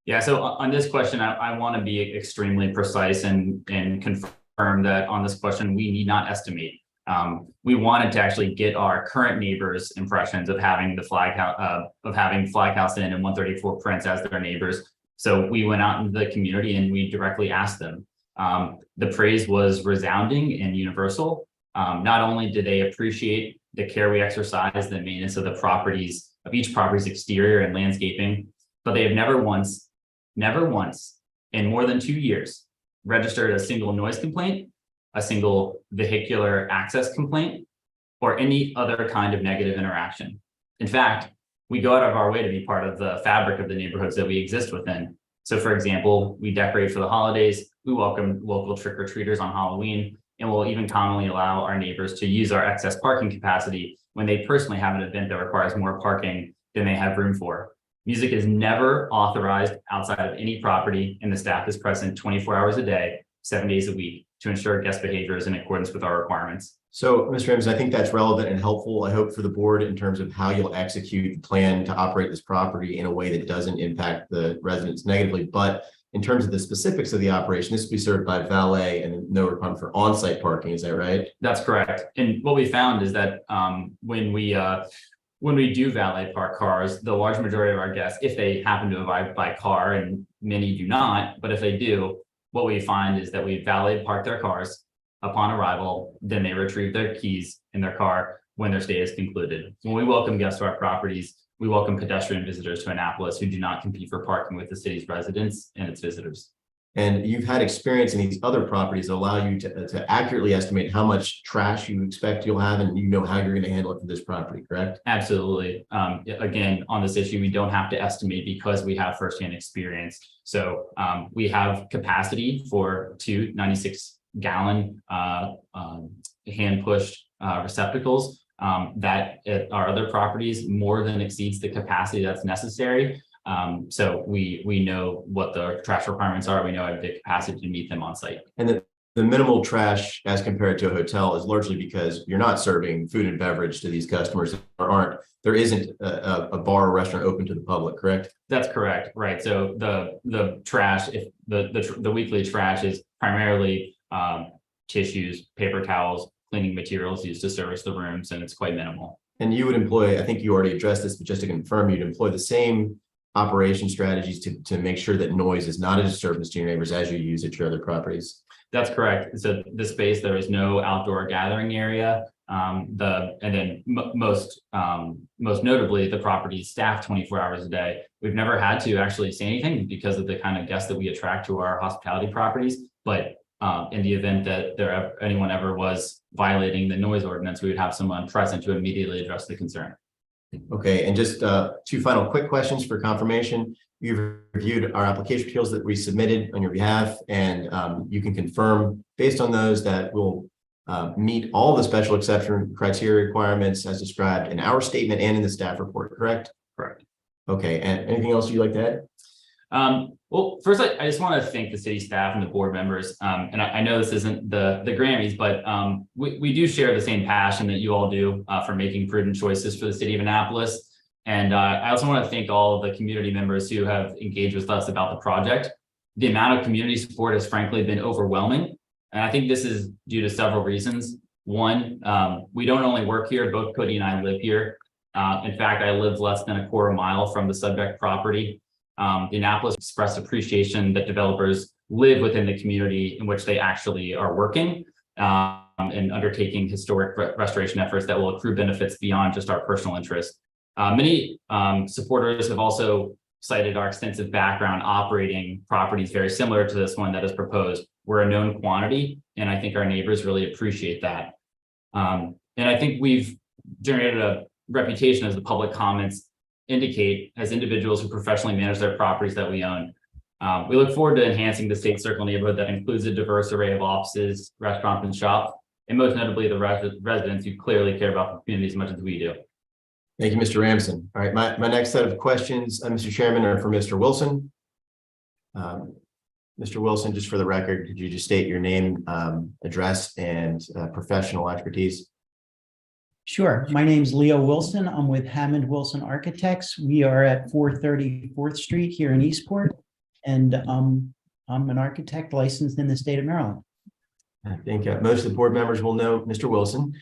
Yeah, so on this question, I want to be extremely precise and confirm that on this question, we need not estimate. We wanted to actually get our current neighbors' impressions of having the Flag House Inn and 134 Prince as their neighbors. So we went out into the community and we directly asked them. The praise was resounding and universal. Not only did they appreciate the care we exercise, the maintenance of each property's exterior and landscaping, but they have never once in more than 2 years registered a single noise complaint, a single vehicular access complaint, or any other kind of negative interaction. In fact, we go out of our way to be part of the fabric of the neighborhoods that we exist within. So for example, we decorate for the holidays, we welcome local trick-or-treaters on Halloween, and we'll even commonly allow our neighbors to use our excess parking capacity when they personally have an event that requires more parking than they have room for. Music is never authorized outside of any property, and the staff is present 24 hours a day, 7 days a week to ensure guest behavior is in accordance with our requirements. So, Mr. Ramsden, I think that's relevant and helpful, I hope, for the board in terms of how you'll execute the plan to operate this property in a way that doesn't impact the residents negatively. But in terms of the specifics of the operation, this will be served by valet and no requirement for on-site parking. Is that right? That's correct. And what we found is that when we do valet park cars, the large majority of our guests, if they happen to arrive by car, and many do not, but if they do, what we find is that we valet park their cars upon arrival, then they retrieve their keys in their car when their stay is concluded. When we welcome guests to our properties, we welcome pedestrian visitors to Annapolis who do not compete for parking with the city's residents and its visitors. And you've had experience in these other properties that allow you to accurately estimate how much trash you expect you'll have, and you know how you're going to handle it for this property, correct? Absolutely. Again, on this issue, we don't have to estimate because we have firsthand experience. So we have capacity for 2 96-gallon hand-pushed receptacles that at our other properties more than exceeds the capacity that's necessary. So we know what the trash requirements are. We know the capacity to meet them on site. And the minimal trash as compared to a hotel is largely because you're not serving food and beverage to these customers. There isn't a bar or restaurant open to the public, correct? That's correct. Right. So the trash, if the weekly trash is primarily tissues, paper towels, cleaning materials used to service the rooms, and it's quite minimal. And you would employ, I think you already addressed this, but just to confirm, you'd employ the same operation strategies to make sure that noise is not a disturbance to your neighbors as you use at your other properties. That's correct. So the space, there is no outdoor gathering area. Most notably, the property is staffed 24 hours a day. We've never had to actually say anything because of the kind of guests that we attract to our hospitality properties. But in the event that anyone ever was violating the noise ordinance, we would have someone present to immediately address the concern. Okay, and just 2 final quick questions for confirmation. You've reviewed our application materials that we submitted on your behalf, and you can confirm based on those that we'll meet all the special exception criteria requirements as described in our statement and in the staff report, correct? Correct. Okay, and anything else you'd like to add? Well, first, I just want to thank the city staff and the board members. And I know this isn't the Grammys, but we do share the same passion that you all do for making prudent choices for the city of Annapolis. And I also want to thank all of the community members who have engaged with us about the project. The amount of community support has frankly been overwhelming. And I think this is due to several reasons. One, we don't only work here, both Cody and I live here. In fact, I live less than a quarter mile from the subject property. The Annapolis expressed appreciation that developers live within the community in which they actually are working and undertaking historic restoration efforts that will accrue benefits beyond just our personal interest. Many supporters have also cited our extensive background operating properties very similar to this one that is proposed. We're a known quantity, and I think our neighbors really appreciate that. And I think we've generated a reputation as the public comments indicate as individuals who professionally manage their properties that we own. We look forward to enhancing the State Circle neighborhood that includes a diverse array of offices, restaurants, and shops, and most notably the residents who clearly care about the community as much as we do. Thank you, Mr. Ramson. All right, my next set of questions, Mr. Chairman, are for Mr. Wilson. Mr. Wilson, just for the record, could you just state your name, address, and professional expertise? Sure. My name's Leo Wilson. I'm with Hammond Wilson Architects. We are at 430 4th Street here in Eastport, and I'm an architect licensed in the state of Maryland. I think most of the board members will know Mr. Wilson.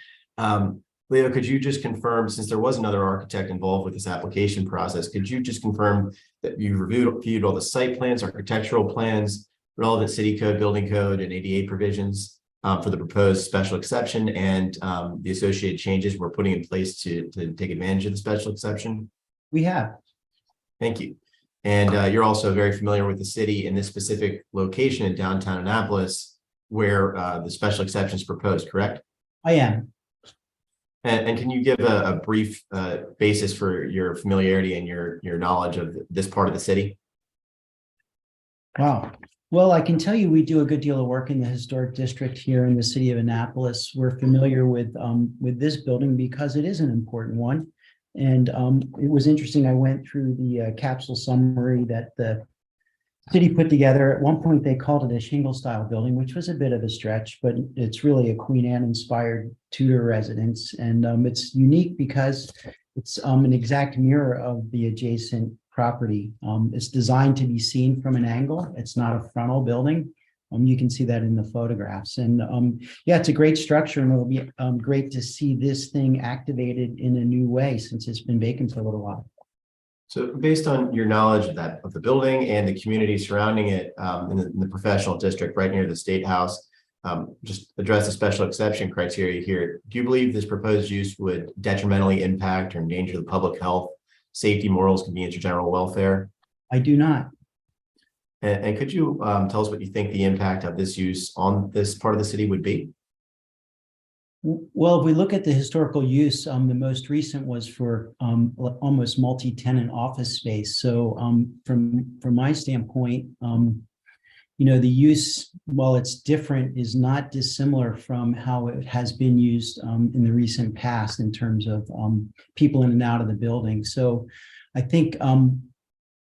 Leo, could you just confirm, since there was another architect involved with this application process, could you just confirm that you reviewed all the site plans, architectural plans, relevant city code, building code, and ADA provisions for the proposed special exception and the associated changes we're putting in place to take advantage of the special exception? We have. Thank you. And you're also very familiar with the city in this specific location in downtown Annapolis where the special exception is proposed, correct? I am. And can you give a brief basis for your familiarity and your knowledge of this part of the city? Wow. Well, I can tell you we do a good deal of work in the historic district here in the city of Annapolis. We're familiar with this building because it is an important one. And it was interesting. I went through the capsule summary that the city put together. At one point, they called it a shingle style building, which was a bit of a stretch, but it's really a Queen Anne inspired Tudor residence. And it's unique because it's an exact mirror of the adjacent property. It's designed to be seen from an angle. It's not a frontal building. You can see that in the photographs. And yeah, it's a great structure, and it'll be great to see this thing activated in a new way since it's been vacant for a little while. So based on your knowledge of the building and the community surrounding it in the professional district right near the State House, just address the special exception criteria here. Do you believe this proposed use would detrimentally impact or endanger the public health, safety, morals, convenience, or general welfare? I do not. And could you tell us what you think the impact of this use on this part of the city would be? Well, if we look at the historical use, the most recent was for almost multi-tenant office space. So from my standpoint, you know, the use, while it's different, is not dissimilar from how it has been used in the recent past in terms of people in and out of the building. So I think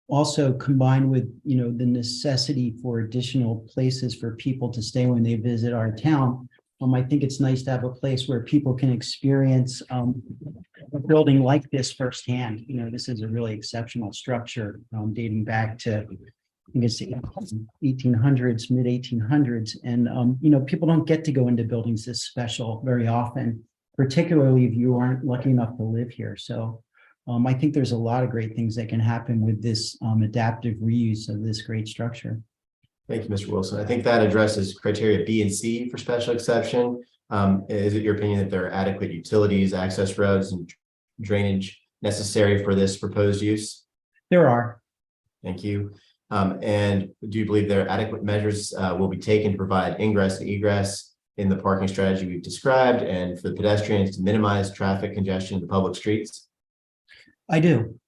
also combined with, you know, the necessity for additional places for people to stay when they visit our town, I think it's nice to have a place where people can experience a building like this firsthand. You know, this is a really exceptional structure dating back to, I think it's the 1800s, mid 1800s. And, you know, people don't get to go into buildings this special very often, particularly if you aren't lucky enough to live here. So I think there's a lot of great things that can happen with this adaptive reuse of this great structure. Thank you, Mr. Wilson. I think that addresses criteria B and C for special exception. Is it your opinion that there are adequate utilities, access roads, and drainage necessary for this proposed use? There are. Thank you. And do you believe there are adequate measures will be taken to provide ingress and egress in the parking strategy we've described and for the pedestrians to minimize traffic congestion in the public streets? I do.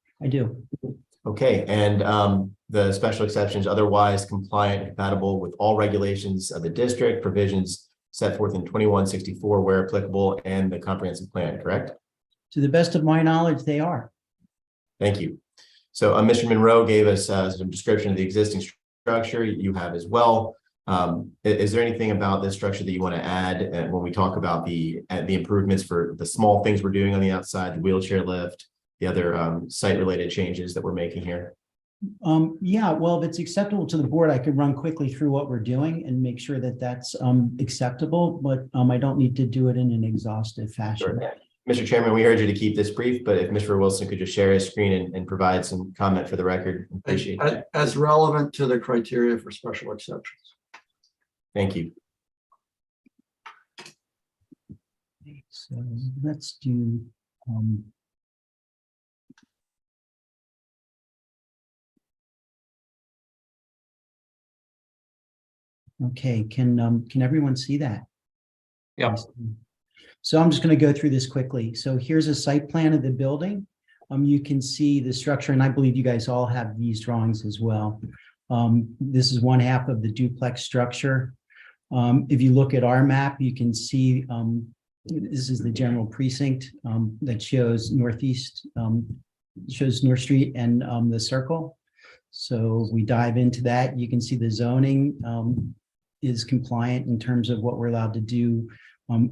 Okay, and the special exception is otherwise compliant and compatible with all regulations of the district, provisions set forth in 2164 where applicable, and the comprehensive plan, correct? To the best of my knowledge, they are. Thank you. So Mr. Monroe gave us some description of the existing structure. You have as well. Is there anything about this structure that you want to add when we talk about the improvements for the small things we're doing on the outside, the wheelchair lift, the other site-related changes that we're making here? Yeah, well, if it's acceptable to the board, I could run quickly through what we're doing and make sure that that's acceptable, but I don't need to do it in an exhaustive fashion. Sure. Mr. Chairman, we urge you to keep this brief, but if Mr. Wilson could just share his screen and provide some comment for the record, appreciate it. As relevant to the criteria for special exceptions. Thank you. So let's do okay, can everyone see that? Yeah. So I'm just going to go through this quickly. So here's a site plan of the building. you can see the structure, and I believe you guys all have these drawings as well. This is one half of the duplex structure. If you look at our map, you can see this is the general precinct that shows northeast, shows North Street and the circle. So we dive into that. You can see the zoning is compliant in terms of what we're allowed to do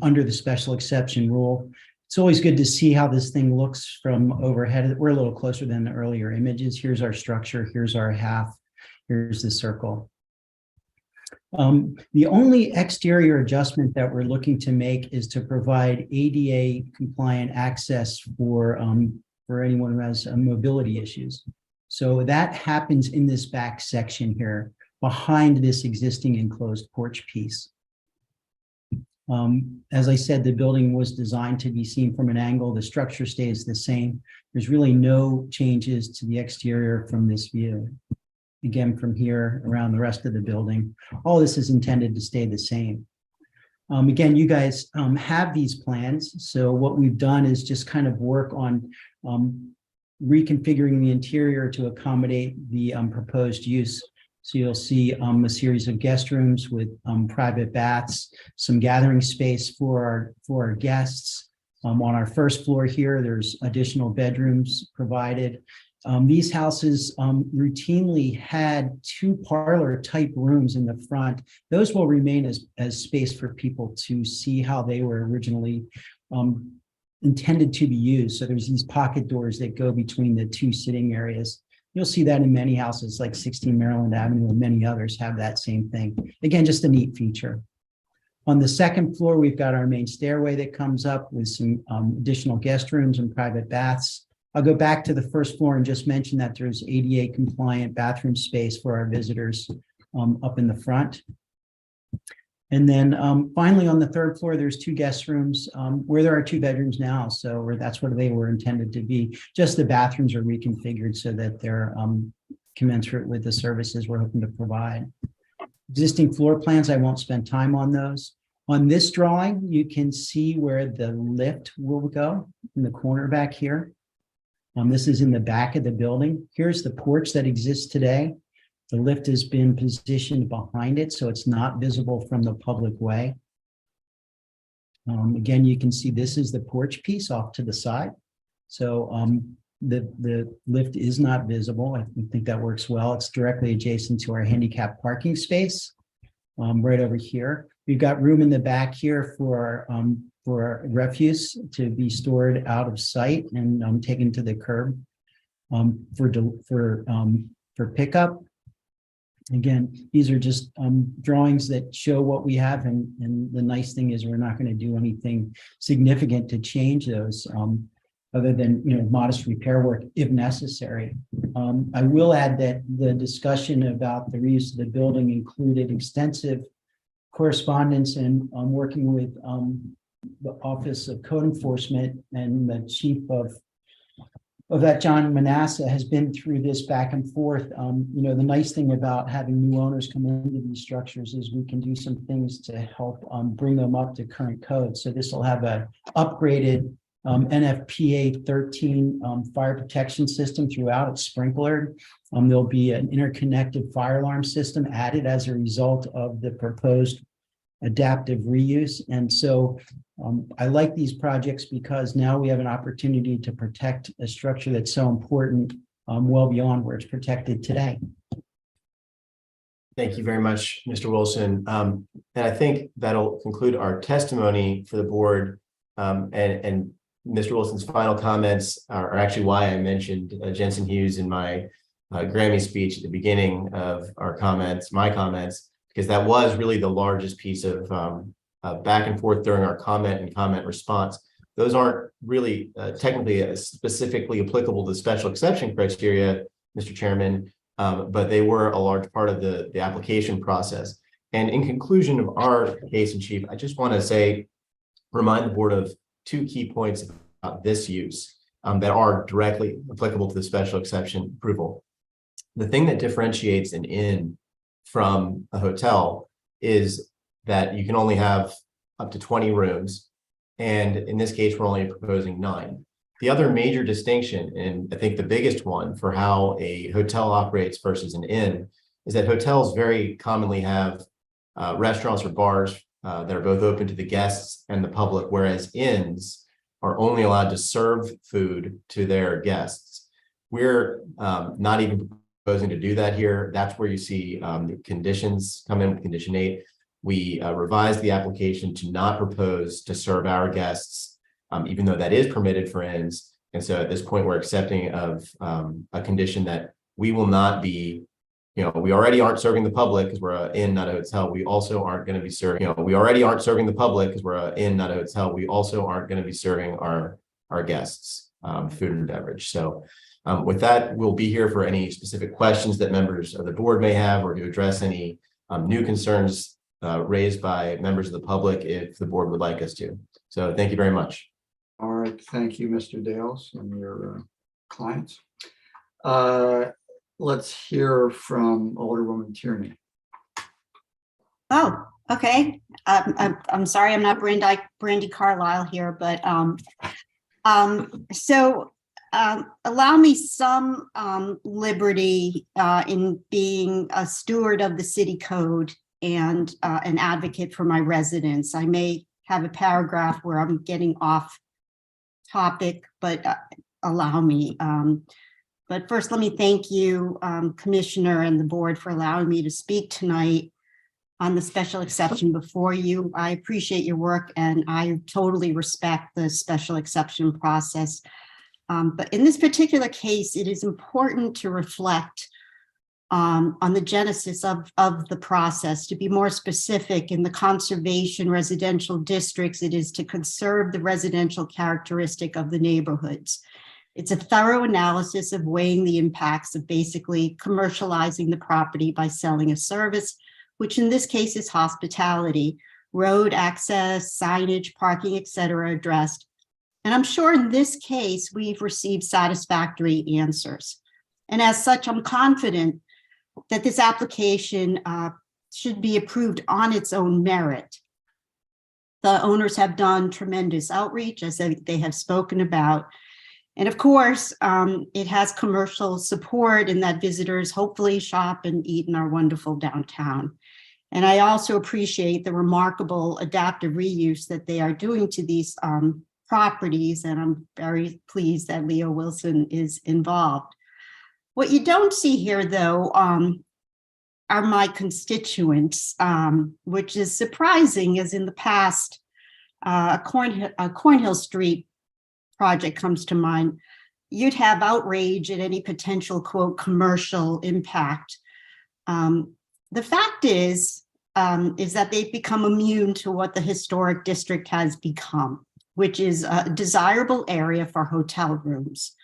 under the special exception rule. It's always good to see how this thing looks from overhead. We're a little closer than the earlier images. Here's our structure. Here's our half. Here's the circle. The only exterior adjustment that we're looking to make is to provide ADA compliant access for anyone who has mobility issues. So that happens in this back section here, behind this existing enclosed porch piece. As I said, the building was designed to be seen from an angle. The structure stays the same. There's really no changes to the exterior from this view. Again, from here around the rest of the building, all this is intended to stay the same. Again, you guys have these plans. So what we've done is just kind of work on reconfiguring the interior to accommodate the proposed use. So you'll see a series of guest rooms with private baths, some gathering space for our guests. On our first floor here, there's additional bedrooms provided. These houses routinely had 2 parlor type rooms in the front. Those will remain as space for people to see how they were originally intended to be used. So there's these pocket doors that go between the 2 sitting areas. You'll see that in many houses like 16 Maryland Avenue and many others have that same thing. Again, just a neat feature. On the second floor, we've got our main stairway that comes up with some additional guest rooms and private baths. I'll go back to the first floor and just mention that there's ADA compliant bathroom space for our visitors up in the front. And then finally on the third floor, there's 2 guest rooms where there are 2 bedrooms now. So that's what they were intended to be. Just the bathrooms are reconfigured so that they're commensurate with the services we're hoping to provide. Existing floor plans, I won't spend time on those. On this drawing, you can see where the lift will go in the corner back here. This is in the back of the building. Here's the porch that exists today. The lift has been positioned behind it, so it's not visible from the public way. Again, you can see this is the porch piece off to the side. So the lift is not visible. I think that works well. It's directly adjacent to our handicap parking space right over here. We've got room in the back here for refuse to be stored out of sight and taken to the curb for pickup. Again, these are just drawings that show what we have, and the nice thing is we're not going to do anything significant to change those other than modest repair work if necessary. I will add that the discussion about the reuse of the building included extensive correspondence and working with the Office of Code Enforcement, and the chief of that, John Manasseh, has been through this back and forth. The nice thing about having new owners come into these structures is we can do some things to help bring them up to current code. So this will have a upgraded NFPA 13 fire protection system throughout. It's sprinklered. There'll be an interconnected fire alarm system added as a result of the proposed adaptive reuse. And so I like these projects because now we have an opportunity to protect a structure that's so important well beyond where it's protected today. Thank you very much, Mr. Wilson. And I think that'll conclude our testimony for the board. And Mr. Wilson's final comments are actually why I mentioned Jensen Hughes in my Grammy speech at the beginning of my comments, because that was really the largest piece of back and forth during our comment response. Those aren't really technically specifically applicable to special exception criteria, Mr. Chairman, but they were a large part of the application process. And in conclusion of our case in chief, I just want to remind the board of 2 key points about this use that are directly applicable to the special exception approval. The thing that differentiates an inn from a hotel is that you can only have up to 20 rooms. And in this case, we're only proposing 9. The other major distinction, and I think the biggest one for how a hotel operates versus an inn, is that hotels very commonly have restaurants or bars that are both open to the guests and the public, whereas inns are only allowed to serve food to their guests. We're not even proposing to do that here. That's where you see the conditions come in with condition 8. We revised the application to not propose to serve our guests, even though that is permitted for inns. And so at this point, we're accepting of a condition that we will not be, we already aren't serving the public because we're an inn, not a hotel. We also aren't going to be serving, we already aren't serving the public because we're an inn, not a hotel. We also aren't going to be serving our guests food and beverage. So with that, we'll be here for any specific questions that members of the board may have, or to address any new concerns raised by members of the public if the board would like us to. So thank you very much. All right, thank you, Mr. Dales and your clients. Let's hear from Alderwoman Tierney. Oh, okay. I'm sorry, I'm not Brandy Carlisle here, but allow me some liberty in being a steward of the city code and an advocate for my residents. I may have a paragraph where I'm getting off topic, but allow me. But first, let me thank you, Commissioner, and the board for allowing me to speak tonight on the special exception before you. I appreciate your work and I totally respect the special exception process. But in this particular case, it is important to reflect on the genesis of the process. To be more specific, in the conservation residential districts, it is to conserve the residential characteristic of the neighborhoods. It's a thorough analysis of weighing the impacts of basically commercializing the property by selling a service, which in this case is hospitality, road access, signage, parking, etc., addressed. And I'm sure in this case, we've received satisfactory answers. And as such, I'm confident that this application should be approved on its own merit. The owners have done tremendous outreach, as they have spoken about. And of course, it has commercial support in that visitors hopefully shop and eat in our wonderful downtown. And I also appreciate the remarkable adaptive reuse that they are doing to these properties. And I'm very pleased that Leo Wilson is involved. What you don't see here, though, are my constituents, which is surprising, as in the past, a Cornhill Street project comes to mind. You'd have outrage at any potential, quote, commercial impact. The fact is that they've become immune to what the historic district has become, which is a desirable area for hotel rooms.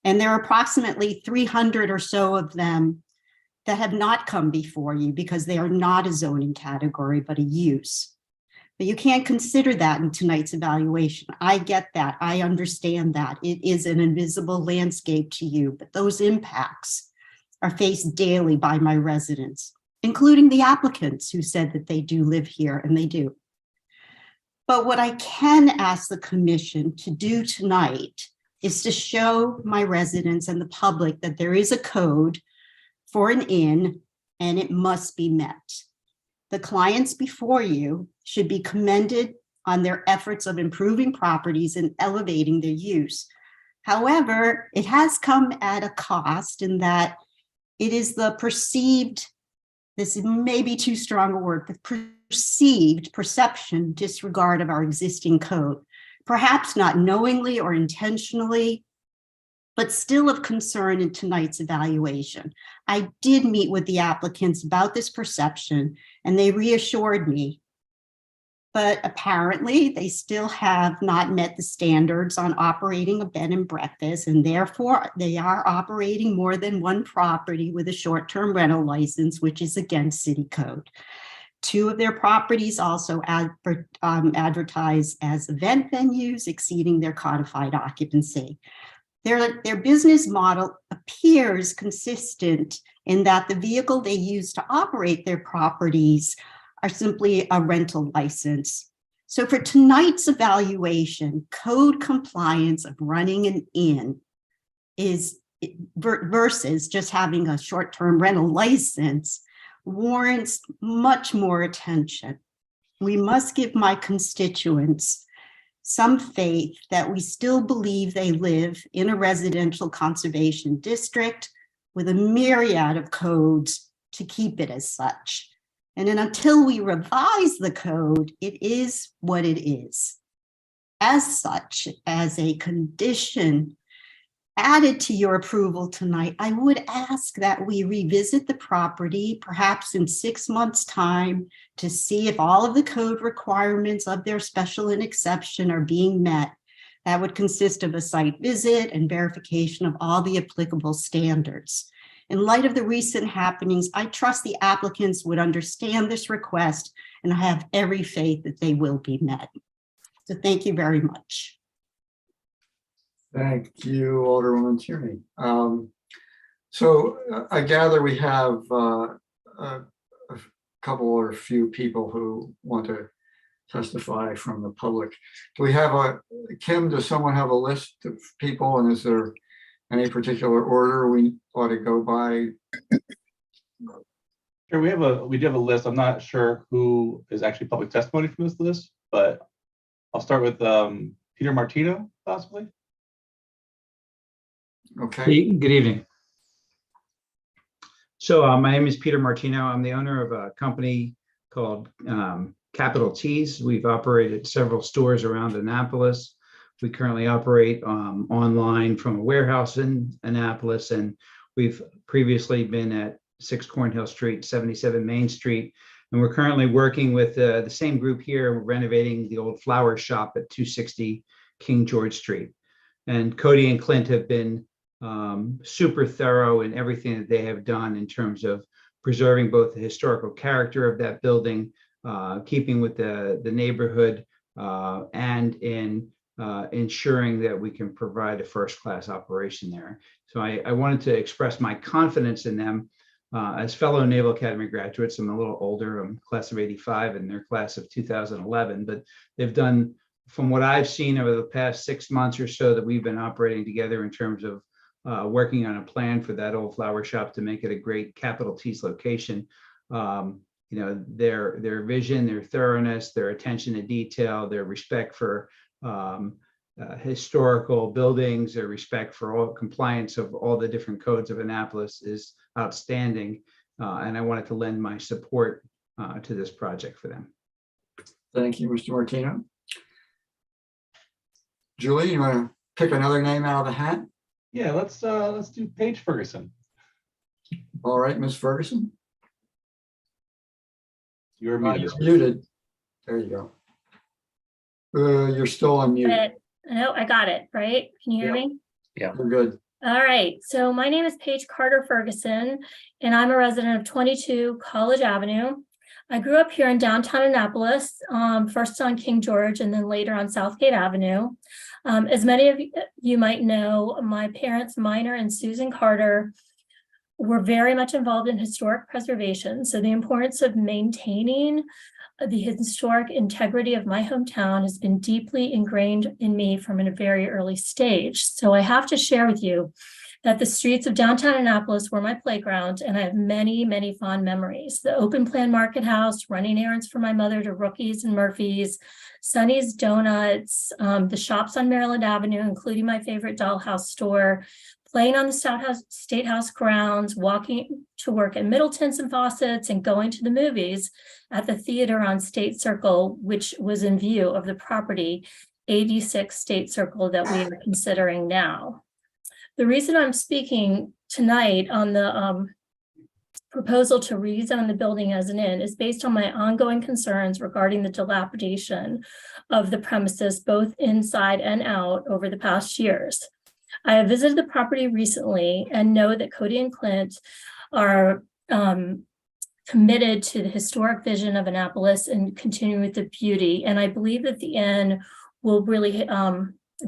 And there are approximately 300 or so of them that have not come before you because they are not a zoning category, but a use. But you can't consider that in tonight's evaluation. I get that. I understand that. It is an invisible landscape to you, but those impacts are faced daily by my residents, including the applicants who said that they do live here, and they do. But what I can ask the commission to do tonight is to show my residents and the public that there is a code for an inn and it must be met. The clients before you should be commended on their efforts of improving properties and elevating their use. However, it has come at a cost in that it is the perceived, this may be too strong a word, but perception disregard of our existing code. Perhaps not knowingly or intentionally, but still of concern in tonight's evaluation. I did meet with the applicants about this perception and they reassured me, but apparently they still have not met the standards on operating a bed and breakfast, and therefore they are operating more than one property with a short-term rental license, which is against city code. 2 of their properties also advertise as event venues, exceeding their codified occupancy. Their business model appears consistent in that the vehicle they use to operate their properties are simply a rental license. So for tonight's evaluation, code compliance of running an inn is versus just having a short-term rental license warrants much more attention. We must give my constituents some faith that we still believe they live in a residential conservation district with a myriad of codes to keep it as such. And then until we revise the code, it is what it is. As such, as a condition added to your approval tonight, I would ask that we revisit the property perhaps in 6 months' time to see if all of the code requirements of their special and exception are being met. That would consist of a site visit and verification of all the applicable standards. In light of the recent happenings, I trust the applicants would understand this request, and I have every faith that they will be met. So thank you very much. Thank you, Alderwoman Tierney. So I gather we have a couple or few people who want to testify from the public. Do we have Kim, does someone have a list of people, and is there any particular order we ought to go by? Sure, we do have a list. I'm not sure who is actually public testimony from this list, but I'll start with Peter Martino, possibly. Okay. Good evening. So my name is Peter Martino. I'm the owner of a company called Capital Teas. We've operated several stores around Annapolis. We currently operate online from a warehouse in Annapolis, and we've previously been at 6 Cornhill Street, 77 Main Street. And we're currently working with the same group here, renovating the old flower shop at 260 King George Street. And Cody and Clint have been super thorough in everything that they have done in terms of preserving both the historical character of that building, keeping with the neighborhood, and in ensuring that we can provide a first-class operation there. So I wanted to express my confidence in them. As fellow Naval Academy graduates, I'm a little older, I'm class of 85 and they're class of 2011, but they've done, from what I've seen over the past 6 months or so that we've been operating together in terms of working on a plan for that old flower shop to make it a great Capital Teas location. You know, their vision, their thoroughness, their attention to detail, their respect for historical buildings, their respect for all compliance of all the different codes of Annapolis is outstanding. And I wanted to lend my support to this project for them. Thank you, Mr. Martino. Julie, you want to pick another name out of the hat? Yeah, let's do Paige Ferguson. All right, Ms. Ferguson. You're muted. You're muted. There you go. You're still unmuted. No, I got it, right? Can you hear me? Yeah, we're good. All right. So my name is Paige Carter Ferguson, and I'm a resident of 22 College Avenue. I grew up here in downtown Annapolis, first on King George and then later on Southgate Avenue. As many of you might know, my parents, Minor and Susan Carter, were very much involved in historic preservation. So the importance of maintaining the historic integrity of my hometown has been deeply ingrained in me from a very early stage. So I have to share with you that the streets of downtown Annapolis were my playground, and I have many, many fond memories. The open plan market house, running errands for my mother to Rookies and Murphy's, Sonny's Donuts, the shops on Maryland Avenue, including my favorite dollhouse store, playing on the State House grounds, walking to work at Middleton's and Fawcett's, and going to the movies at the theater on State Circle, which was in view of the property 86 State Circle that we are considering now. The reason I'm speaking tonight on the proposal to rezone the building as an inn is based on my ongoing concerns regarding the dilapidation of the premises, both inside and out, over the past years. I have visited the property recently and know that Cody and Clint are committed to the historic vision of Annapolis and continuing with the beauty. And I believe that the inn will really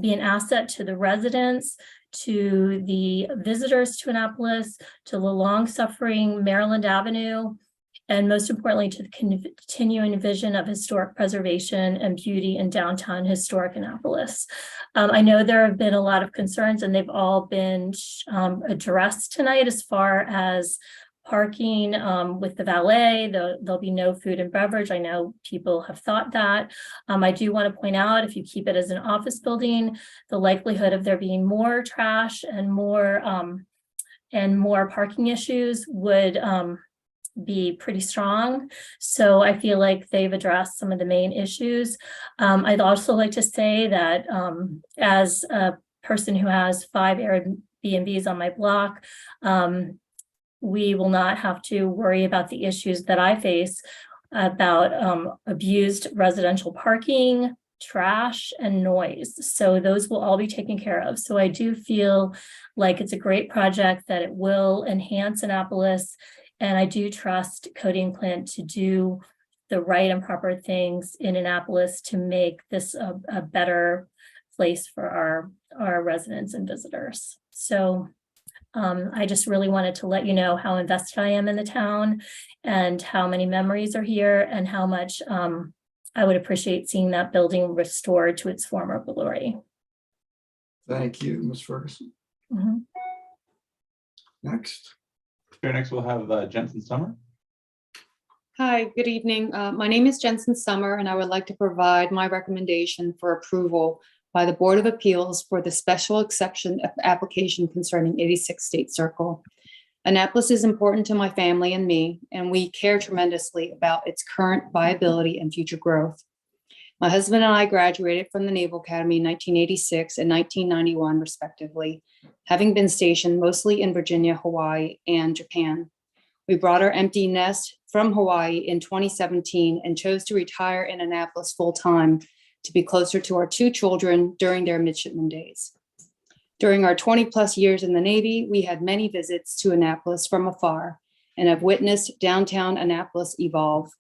be an asset to the residents, to the visitors to Annapolis, to the long-suffering Maryland Avenue, and most importantly, to the continuing vision of historic preservation and beauty in downtown historic Annapolis. I know there have been a lot of concerns, and they've all been addressed tonight as far as parking with the valet. There'll be no food and beverage. I know people have thought that. I do want to point out, if you keep it as an office building, the likelihood of there being more trash and more parking issues would be pretty strong. So I feel like they've addressed some of the main issues. I'd also like to say that as a person who has 5 Airbnbs on my block, we will not have to worry about the issues that I face about abused residential parking, trash, and noise. So those will all be taken care of. So I do feel like it's a great project, that it will enhance Annapolis. And I do trust Cody and Clint to do the right and proper things in Annapolis to make this a better place for our residents and visitors. So I just really wanted to let you know how invested I am in the town and how many memories are here and how much I would appreciate seeing that building restored to its former glory. Thank you, Ms. Ferguson. Mhm. Next. Chair, next we'll have Jensen Summer. Hi, good evening. My name is Jensen Summer, and I would like to provide my recommendation for approval by the Board of Appeals for the special exception application concerning 86 State Circle. Annapolis is important to my family and me, and we care tremendously about its current viability and future growth. My husband and I graduated from the Naval Academy in 1986 and 1991, respectively, having been stationed mostly in Virginia, Hawaii, and Japan. We brought our empty nest from Hawaii in 2017 and chose to retire in Annapolis full-time to be closer to our 2 children during their midshipman days. During our 20-plus years in the Navy, we had many visits to Annapolis from afar and have witnessed downtown Annapolis evolve.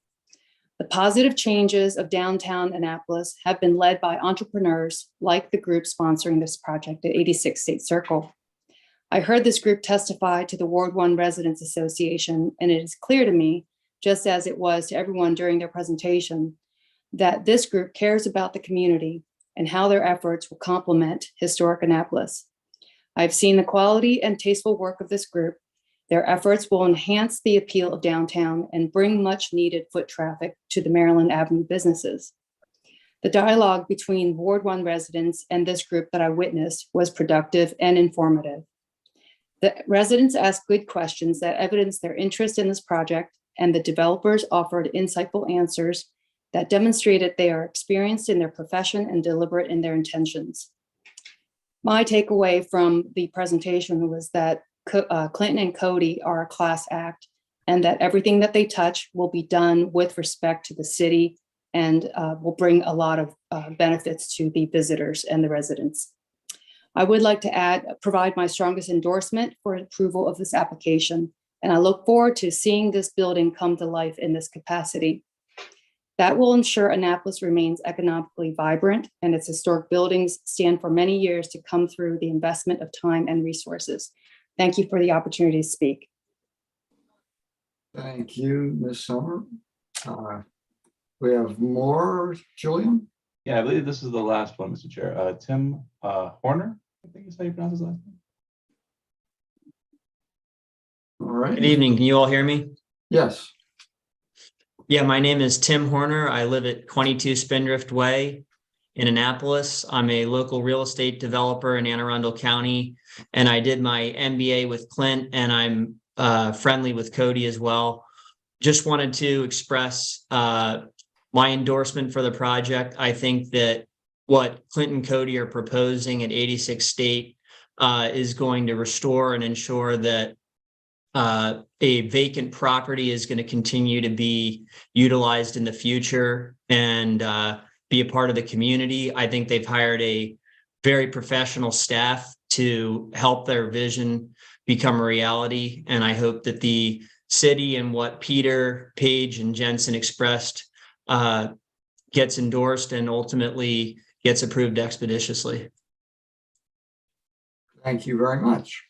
The positive changes of downtown Annapolis have been led by entrepreneurs like the group sponsoring this project at 86 State Circle. I heard this group testify to the Ward 1 Residents Association, and it is clear to me, just as it was to everyone during their presentation, that this group cares about the community and how their efforts will complement historic Annapolis. I've seen the quality and tasteful work of this group. Their efforts will enhance the appeal of downtown and bring much needed foot traffic to the Maryland Avenue businesses. The dialogue between Ward 1 residents and this group that I witnessed was productive and informative. The residents asked good questions that evidenced their interest in this project, and the developers offered insightful answers that demonstrated they are experienced in their profession and deliberate in their intentions. My takeaway from the presentation was that Clinton and Cody are a class act, and that everything that they touch will be done with respect to the city and will bring a lot of benefits to the visitors and the residents. I would like to provide my strongest endorsement for approval of this application, and I look forward to seeing this building come to life in this capacity. That will ensure Annapolis remains economically vibrant and its historic buildings stand for many years to come through the investment of time and resources. Thank you for the opportunity to speak. Thank you, Ms. Summer. We have more, Julian? Yeah, I believe this is the last one, Mr. Chair. Tim Horner, I think is how you pronounce his last name. All right. Good evening. Can you all hear me? Yes. Yeah, my name is Tim Horner. I live at 22 Spindrift Way in Annapolis. I'm a local real estate developer in Anne Arundel County, and I did my MBA with Clint, and I'm friendly with Cody as well. Just wanted to express my endorsement for the project. I think that what Clint and Cody are proposing at 86 State is going to restore and ensure that a vacant property is going to continue to be utilized in the future and be a part of the community. I think they've hired a very professional staff to help their vision become a reality. And I hope that the city and what Peter, Paige, and Jensen expressed gets endorsed and ultimately gets approved expeditiously. Thank you very much.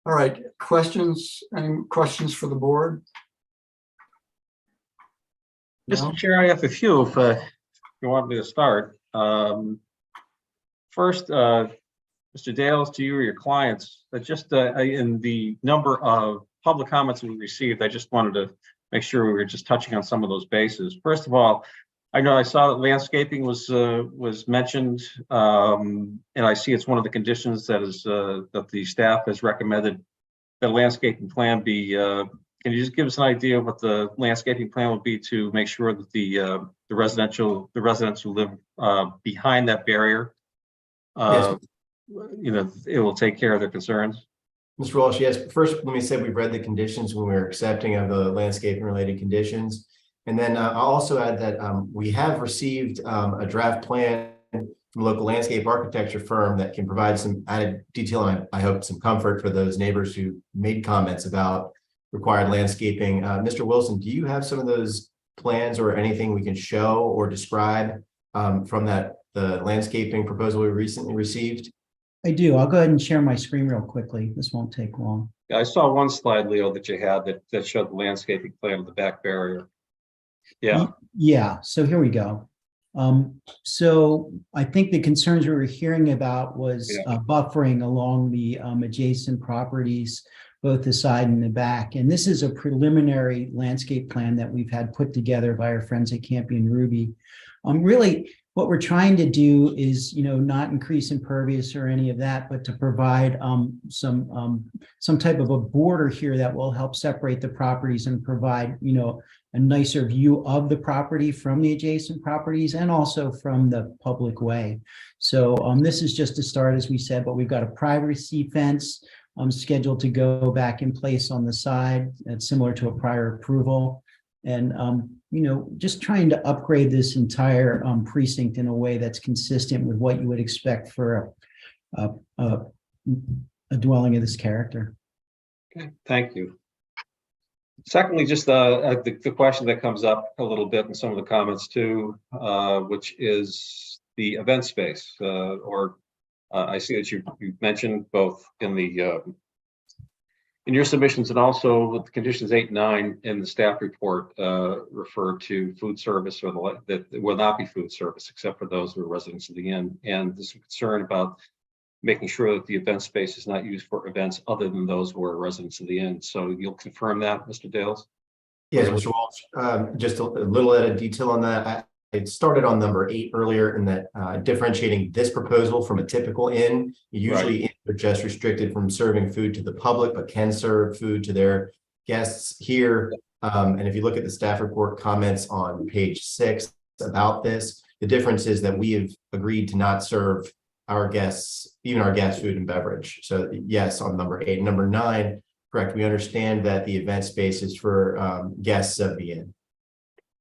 All right, questions? Any questions for the board? Mr. Chair, I have a few if you want me to start. First, Mr. Dales, to you or your clients, just in the number of public comments we received, I just wanted to make sure we were just touching on some of those bases. First of all, I know I saw that landscaping was mentioned, and I see it's one of the conditions that is that the staff has recommended that landscaping plan be. Can you just give us an idea of what the landscaping plan would be to make sure that the residents who live behind that barrier, it will take care of their concerns? Mr. Walsh, yes. First, let me say we've read the conditions when we were accepting of the landscaping related conditions. And then I'll also add that we have received a draft plan from a local landscape architecture firm that can provide some added detail and I hope some comfort for those neighbors who made comments about required landscaping. Mr. Wilson, do you have some of those plans or anything we can show or describe from the landscaping proposal we recently received? I do. I'll go ahead and share my screen real quickly. This won't take long. Yeah, I saw one slide, Leo, that you had that showed the landscaping plan of the back barrier. Yeah. Yeah. So here we go. So I think the concerns we were hearing about was buffering along the adjacent properties, both the side and the back. And this is a preliminary landscape plan that we've had put together by our friends at Campion Ruby. Really, what we're trying to do is, not increase impervious or any of that, but to provide some type of a border here that will help separate the properties and provide, a nicer view of the property from the adjacent properties and also from the public way. So this is just a start, as we said, but we've got a privacy fence scheduled to go back in place on the side. That's similar to a prior approval. And, just trying to upgrade this entire precinct in a way that's consistent with what you would expect for a dwelling of this character. Okay, thank you. Secondly, just the question that comes up a little bit in some of the comments too, which is the event space, I see that you've mentioned both in the in your submissions and also with the conditions 8 and 9 in the staff report refer to food service or that will not be food service except for those who are residents of the inn. And there's some concern about making sure that the event space is not used for events other than those who are residents of the inn. So you'll confirm that, Mr. Dales? Yes, Mr. Walsh, just a little added detail on that. I started on number 8 earlier in that differentiating this proposal from a typical inn. Usually inns are just restricted from serving food to the public, but can serve food to their guests here. And if you look at the staff report comments on page 6 about this, the difference is that we have agreed to not serve our guests, even our guest food and beverage. So yes, on number 8. Number 9, correct, we understand that the event space is for guests of the inn.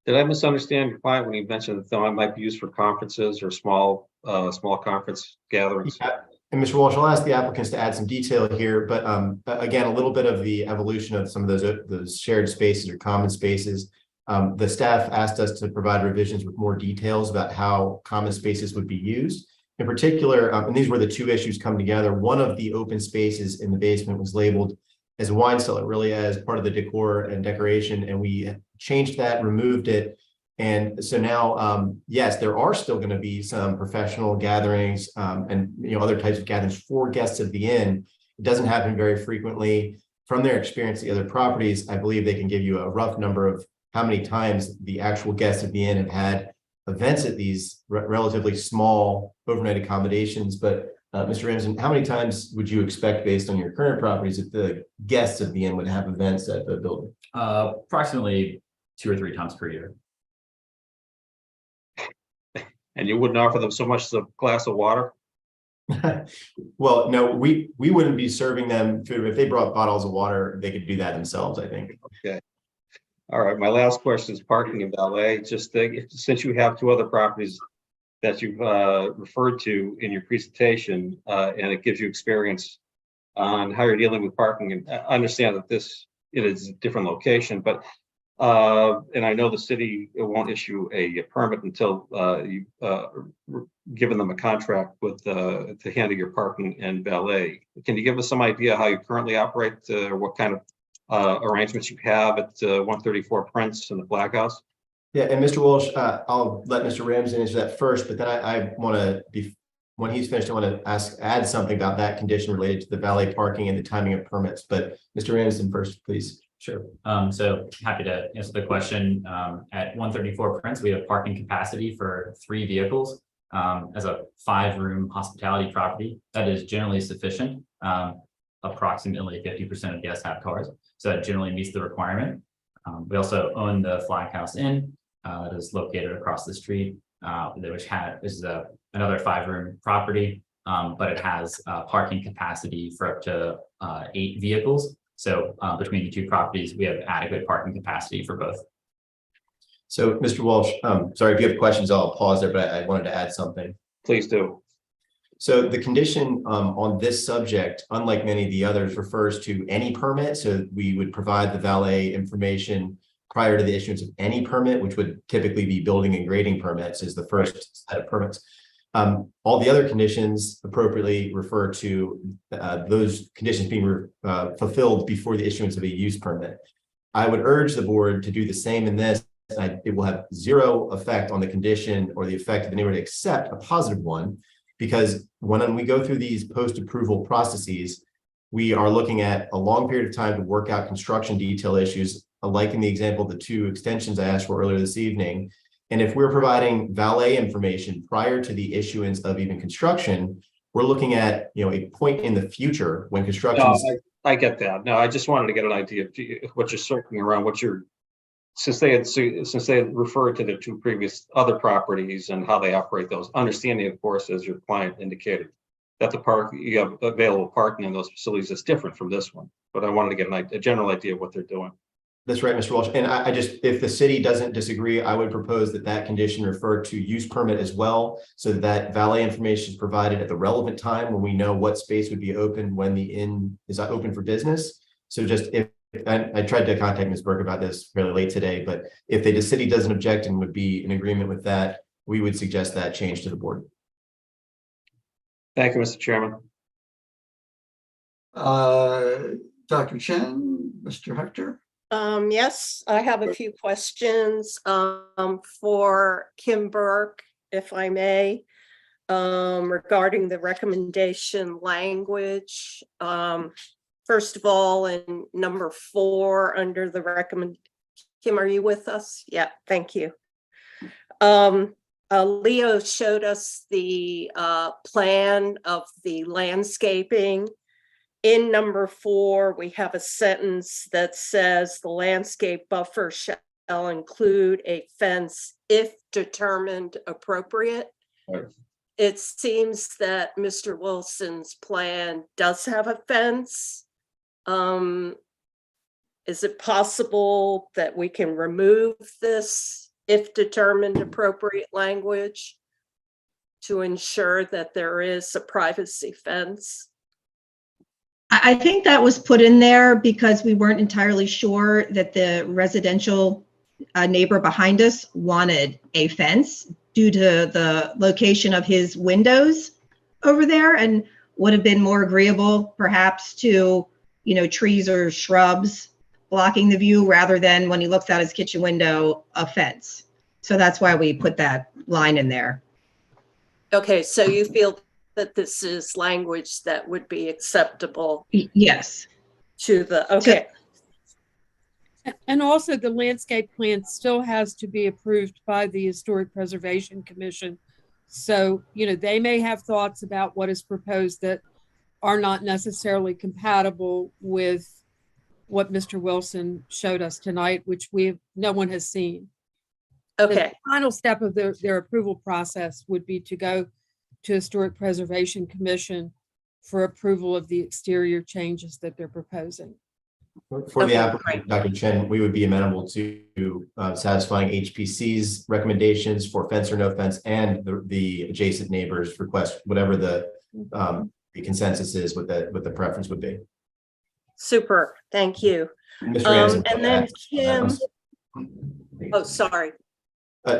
Did I misunderstand your client when he mentioned that it might be used for conferences or small conference gatherings? Yeah. And Mr. Walsh, I'll ask the applicants to add some detail here, but again, a little bit of the evolution of some of those shared spaces or common spaces. The staff asked us to provide revisions with more details about how common spaces would be used. In particular, and these were the two issues come together. One of the open spaces in the basement was labeled as a wine cellar, really as part of the decor and decoration, and we changed that, removed it. And so now, yes, there are still going to be some professional gatherings and other types of gatherings for guests of the inn. It doesn't happen very frequently. From their experience, the other properties, I believe they can give you a rough number of how many times the actual guests of the inn have had events at these relatively small overnight accommodations. But Mr. Ramsden, how many times would you expect, based on your current properties, that the guests of the inn would have events at the building? Approximately 2 or 3 times per year. And you wouldn't offer them so much as a glass of water? Well, no, we wouldn't be serving them food. If they brought bottles of water, they could do that themselves, I think. Okay. All right. My last question is parking and valet. Just since you have 2 other properties that you've referred to in your presentation, and it gives you experience on how you're dealing with parking. And I understand that it is a different location, but and I know the city won't issue a permit until you've given them a contract with to handle your parking and valet. Can you give us some idea how you currently operate, or what kind of arrangements you have at 134 Prince in the Black House? Yeah, and Mr. Walsh, I'll let Mr. Ramsden answer that first, but then I want to be, when he's finished, I want to add something about that condition related to the valet parking and the timing of permits. But Mr. Ramsden first, please. Sure. So happy to answer the question. At 134 Prince, we have parking capacity for 3 vehicles. As a 5-room hospitality property, that is generally sufficient. Approximately 50% of guests have cars, so that generally meets the requirement. We also own the Flag House Inn that is located across the street, which is another 5-room property, but it has parking capacity for up to 8 vehicles. So between the 2 properties, we have adequate parking capacity for both. So, Mr. Walsh, sorry, if you have questions, I'll pause there, but I wanted to add something. Please do. So the condition on this subject, unlike many of the others, refers to any permit. So we would provide the valet information prior to the issuance of any permit, which would typically be building and grading permits is the first set of permits. All the other conditions appropriately refer to those conditions being fulfilled before the issuance of a use permit. I would urge the board to do the same in this. It will have zero effect on the condition or the effect of the neighborhood except a positive one, because when we go through these post-approval processes, we are looking at a long period of time to work out construction detail issues, like in the example of the 2 extensions I asked for earlier this evening. And if we're providing valet information prior to the issuance of even construction, we're looking at, a point in the future when construction. No, I get that. No, I just wanted to get an idea of what you're circling around, since they had referred to the 2 previous other properties and how they operate those, understanding, of course, as your client indicated, that you have available parking in those facilities that's different from this one. But I wanted to get a general idea of what they're doing. That's right, Mr. Walsh. And I just, if the city doesn't disagree, I would propose that condition refer to use permit as well, so that valet information is provided at the relevant time when we know what space would be open when the inn is open for business. So just if I tried to contact Ms. Burke about this fairly late today, but if the city doesn't object and would be in agreement with that, we would suggest that change to the board. Thank you, Mr. Chairman. Dr. Chen, Mr. Hector. Yes, I have a few questions for Kim Burke, if I may, regarding the recommendation language. First of all, in number 4 under the recommend, Kim, are you with us? Yeah, thank you. Leo showed us the plan of the landscaping. In number 4, we have a sentence that says the landscape buffer shall include a fence if determined appropriate. Right. It seems that Mr. Wilson's plan does have a fence. Is it possible that we can remove this if determined appropriate language to ensure that there is a privacy fence? I think that was put in there because we weren't entirely sure that the residential neighbor behind us wanted a fence due to the location of his windows over there, and would have been more agreeable perhaps to, trees or shrubs blocking the view rather than when he looks out his kitchen window, a fence. So that's why we put that line in there. Okay, so you feel that this is language that would be acceptable? Yes. To the, okay. And also the landscape plan still has to be approved by the Historic Preservation Commission. So, they may have thoughts about what is proposed that are not necessarily compatible with what Mr. Wilson showed us tonight, which no one has seen. Okay. The final step of their approval process would be to go to Historic Preservation Commission for approval of the exterior changes that they're proposing. For the applicant, Dr. Chen, we would be amenable to satisfying HPC's recommendations for fence or no fence and the adjacent neighbors' request, whatever the consensus is, what the preference would be. Super, thank you. Mr. Ramsden, and then Kim, oh, sorry.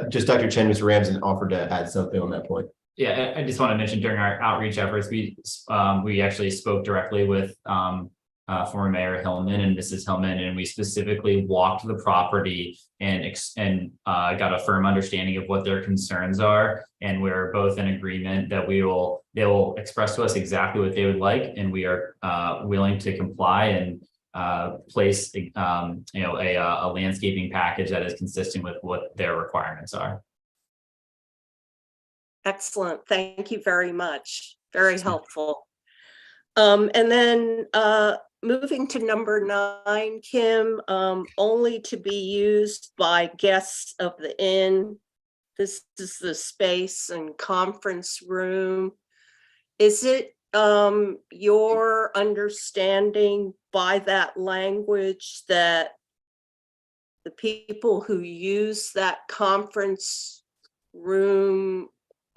Just Dr. Chen, Mr. Ramsden offered to add something on that point. Yeah, I just want to mention during our outreach efforts, we actually spoke directly with former Mayor Hillman and Mrs. Hillman, and we specifically walked the property and got a firm understanding of what their concerns are. And we're both in agreement that they will express to us exactly what they would like, and we are willing to comply and place a landscaping package that is consistent with what their requirements are. Excellent. Thank you very much. Very helpful. And then moving to number 9, Kim, only to be used by guests of the inn. This is the space and conference room. Is it your understanding by that language that the people who use that conference room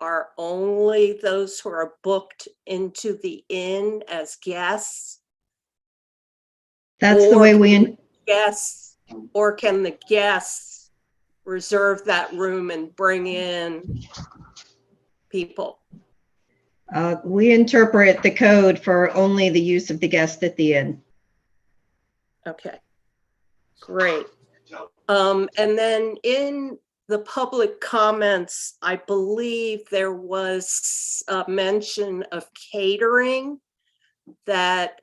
are only those who are booked into the inn as guests? That's the way we, guests, or can the guests reserve that room and bring in people? we interpret the code for only the use of the guest at the inn. Okay, great. And then in the public comments, I believe there was a mention of catering, that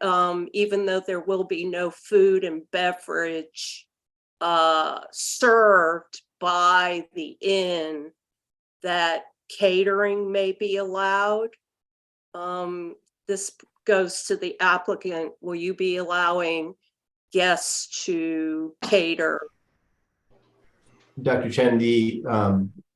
even though there will be no food and beverage served by the inn, that catering may be allowed. This goes to the applicant. Will you be allowing guests to cater? Dr. Chen, the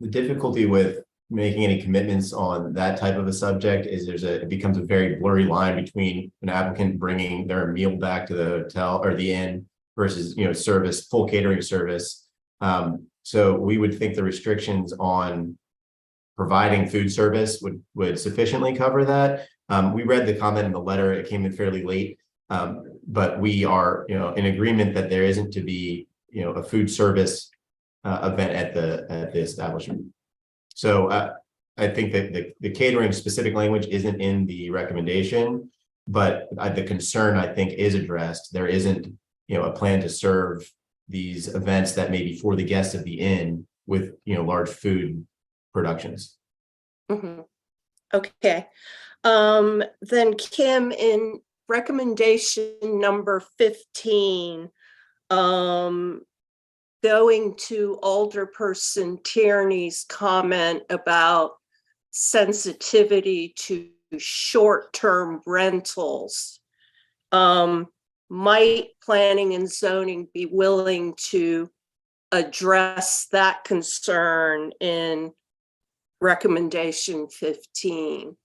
difficulty with making any commitments on that type of a subject is it becomes a very blurry line between an applicant bringing their meal back to the hotel or the inn versus, service, full catering service. So we would think the restrictions on providing food service would sufficiently cover that. We read the comment in the letter. It came in fairly late, but we are, in agreement that there isn't to be, a food service event at the establishment. So I think that the catering specific language isn't in the recommendation, but the concern I think is addressed. There isn't, a plan to serve these events that may be for the guests of the inn with, large food productions. Mm-hmm. Okay. Then Kim, in recommendation number 15, going to Alderperson Tierney's comment about sensitivity to short-term rentals, might planning and zoning be willing to address that concern in recommendation 15?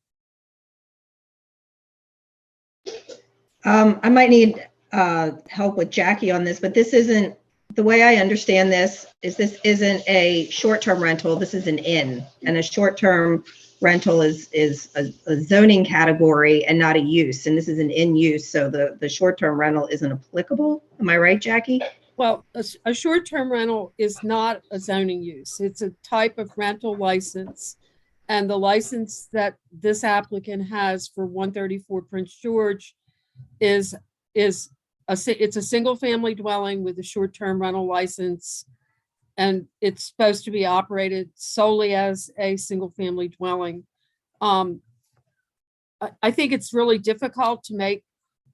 I might need help with Jackie on this, but this isn't, the way I understand this isn't a short-term rental. This is an inn, and a short-term rental is a zoning category and not a use. And this is an inn use, so the short-term rental isn't applicable. Am I right, Jackie? Well, a short-term rental is not a zoning use. It's a type of rental license. And the license that this applicant has for 134 Prince George it's a single family dwelling with a short-term rental license. And it's supposed to be operated solely as a single family dwelling. I think it's really difficult to make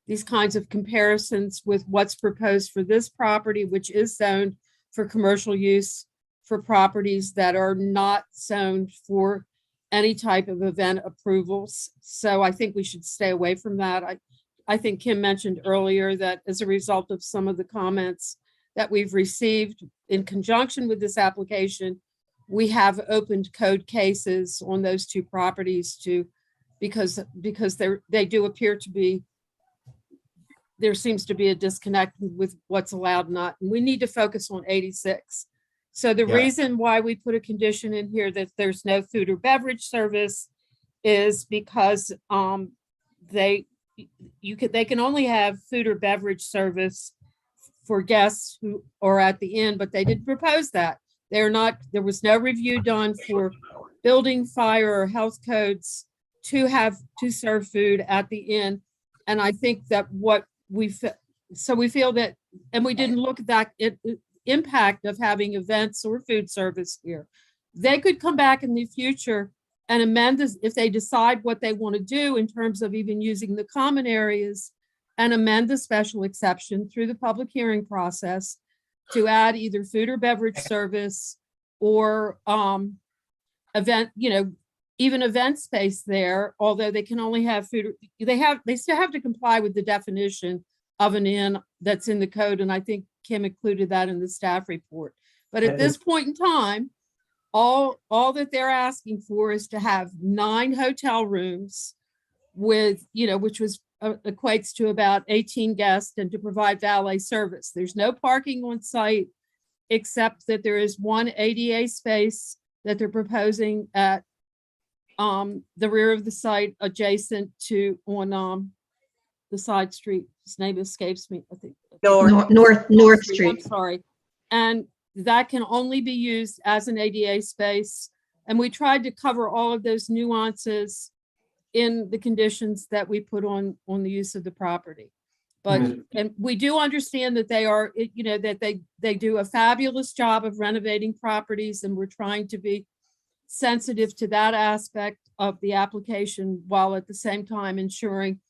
these kinds of comparisons with what's proposed for this property, which is zoned for commercial use, for properties that are not zoned for any type of event approvals. So I think we should stay away from that. I think Kim mentioned earlier that as a result of some of the comments that we've received in conjunction with this application, we have opened code cases on those two properties because they do appear to be, there seems to be a disconnect with what's allowed and not, and we need to focus on 86. So the reason why we put a condition in here that there's no food or beverage service is because they can only have food or beverage service for guests who are at the inn, but they didn't propose that. There was no review done for building, fire, or health codes to serve food at the inn. And I think that what so we feel that, and we didn't look at that impact of having events or food service here. They could come back in the future and amend this if they decide what they want to do in terms of even using the common areas, and amend the special exception through the public hearing process to add either food or beverage service or event, even event space there, although they can only have food. They still have to comply with the definition of an inn that's in the code. And I think Kim included that in the staff report. But at this point in time, all that they're asking for is to have 9 hotel rooms with, which was equates to about 18 guests, and to provide valet service. There's no parking on site, except that there is one ADA space that they're proposing at the rear of the site, adjacent to on the side street. His name escapes me. I think North Street. I'm sorry. And that can only be used as an ADA space. And we tried to cover all of those nuances in the conditions that we put on the use of the property. But, and we do understand that they are, that they do a fabulous job of renovating properties, and we're trying to be sensitive to that aspect of the application, while at the same time ensuring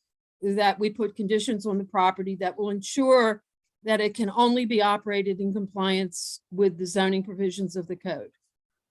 that we put conditions on the property that will ensure that it can only be operated in compliance with the zoning provisions of the code.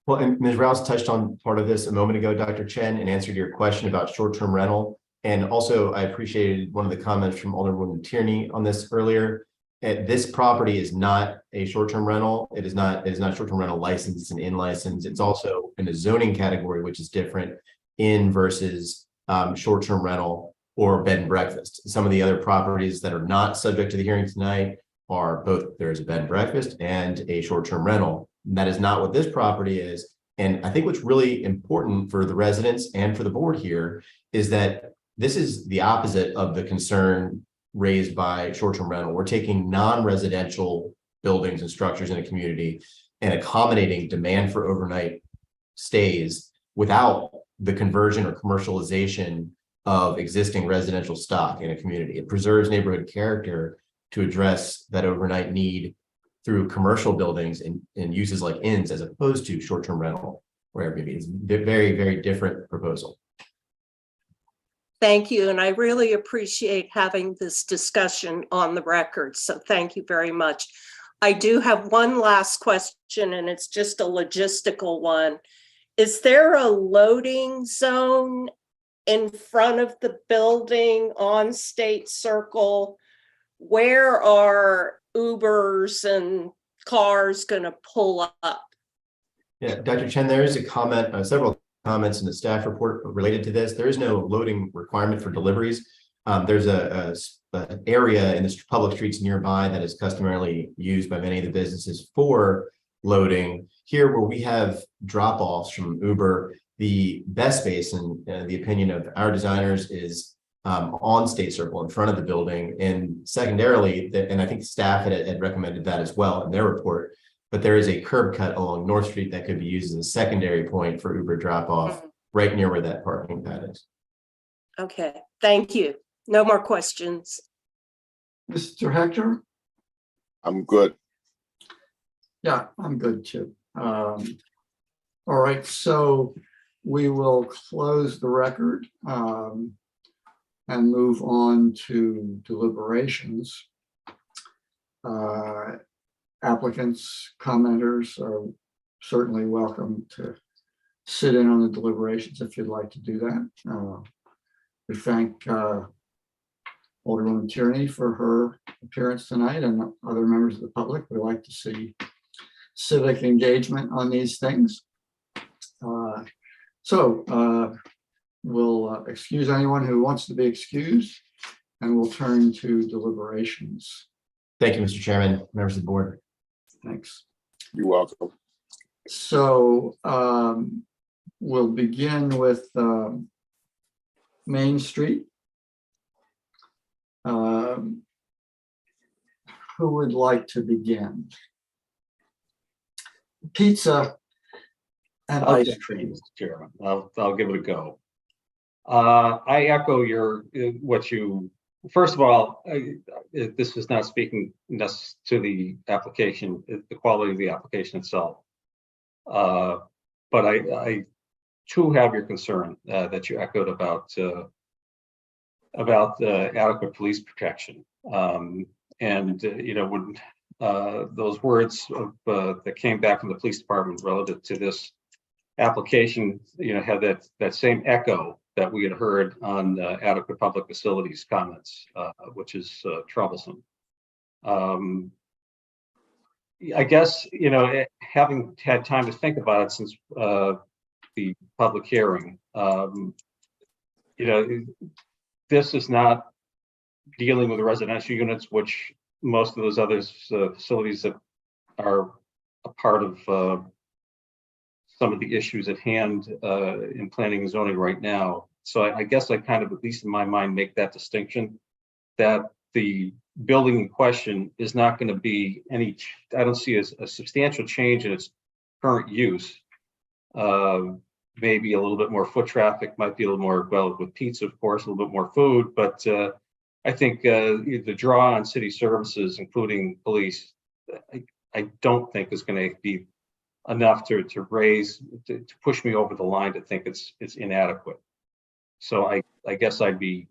Well, and Ms. Rouse touched on part of this a moment ago, Dr. Chen, and answered your question about short-term rental. And also, I appreciated one of the comments from Alderwoman Tierney on this earlier. This property is not a short-term rental. It is not short-term rental license. It's an inn license. It's also in a zoning category, which is different, in versus short-term rental or bed and breakfast. Some of the other properties that are not subject to the hearing tonight are both, there is a bed and breakfast and a short-term rental. And that is not what this property is. And I think what's really important for the residents and for the board here is that this is the opposite of the concern raised by short-term rental. We're taking non-residential buildings and structures in a community and accommodating demand for overnight stays without the conversion or commercialization of existing residential stock in a community. It preserves neighborhood character to address that overnight need through commercial buildings and uses like inns, as opposed to short-term rental or Airbnb. It's a very, very different proposal. Thank you. And I really appreciate having this discussion on the record. So thank you very much. I do have one last question, and it's just a logistical one. Is there a loading zone in front of the building on State Circle? Where are Ubers and cars going to pull up? Yeah, Dr. Chen, there is a comment, several comments in the staff report related to this. There is no loading requirement for deliveries. There's an area in the public streets nearby that is customarily used by many of the businesses for loading. Here, where we have drop-offs from Uber, the best space, in the opinion of our designers, is on State Circle in front of the building. And secondarily, and I think staff had recommended that as well in their report, but there is a curb cut along North Street that could be used as a secondary point for Uber drop-off right near where that parking pad is. Okay, thank you. No more questions. Mr. Hector? I'm good. Yeah, I'm good too. All right, so we will close the record and move on to deliberations. Applicants, commenters are certainly welcome to sit in on the deliberations if you'd like to do that. We thank Alderwoman Tierney for her appearance tonight, and other members of the public. We like to see civic engagement on these things. We'll excuse anyone who wants to be excused, and we'll turn to deliberations. Thank you, Mr. Chairman, members of the board. Thanks. You're welcome. So we'll begin with Main Street. Who would like to begin? Pizza and ice cream. Mr. Chairman, I'll give it a go. I echo what you first of all, this is not speaking to the application, the quality of the application itself. But I too have your concern that you echoed about adequate police protection. And when those words that came back from the police department relative to this application, had that same echo that we had heard on adequate public facilities comments, which is troublesome. I guess, having had time to think about it since the public hearing, this is not dealing with residential units, which most of those other facilities that are a part of some of the issues at hand in planning and zoning right now. So I guess I kind of, at least in my mind, make that distinction that the building in question is not going to be I don't see a substantial change in its current use. Maybe a little bit more foot traffic, might be a little more, well, with pizza, of course, a little bit more food, but I think the draw on city services, including police, I don't think is going to be enough to push me over the line to think it's inadequate. So I guess I'd be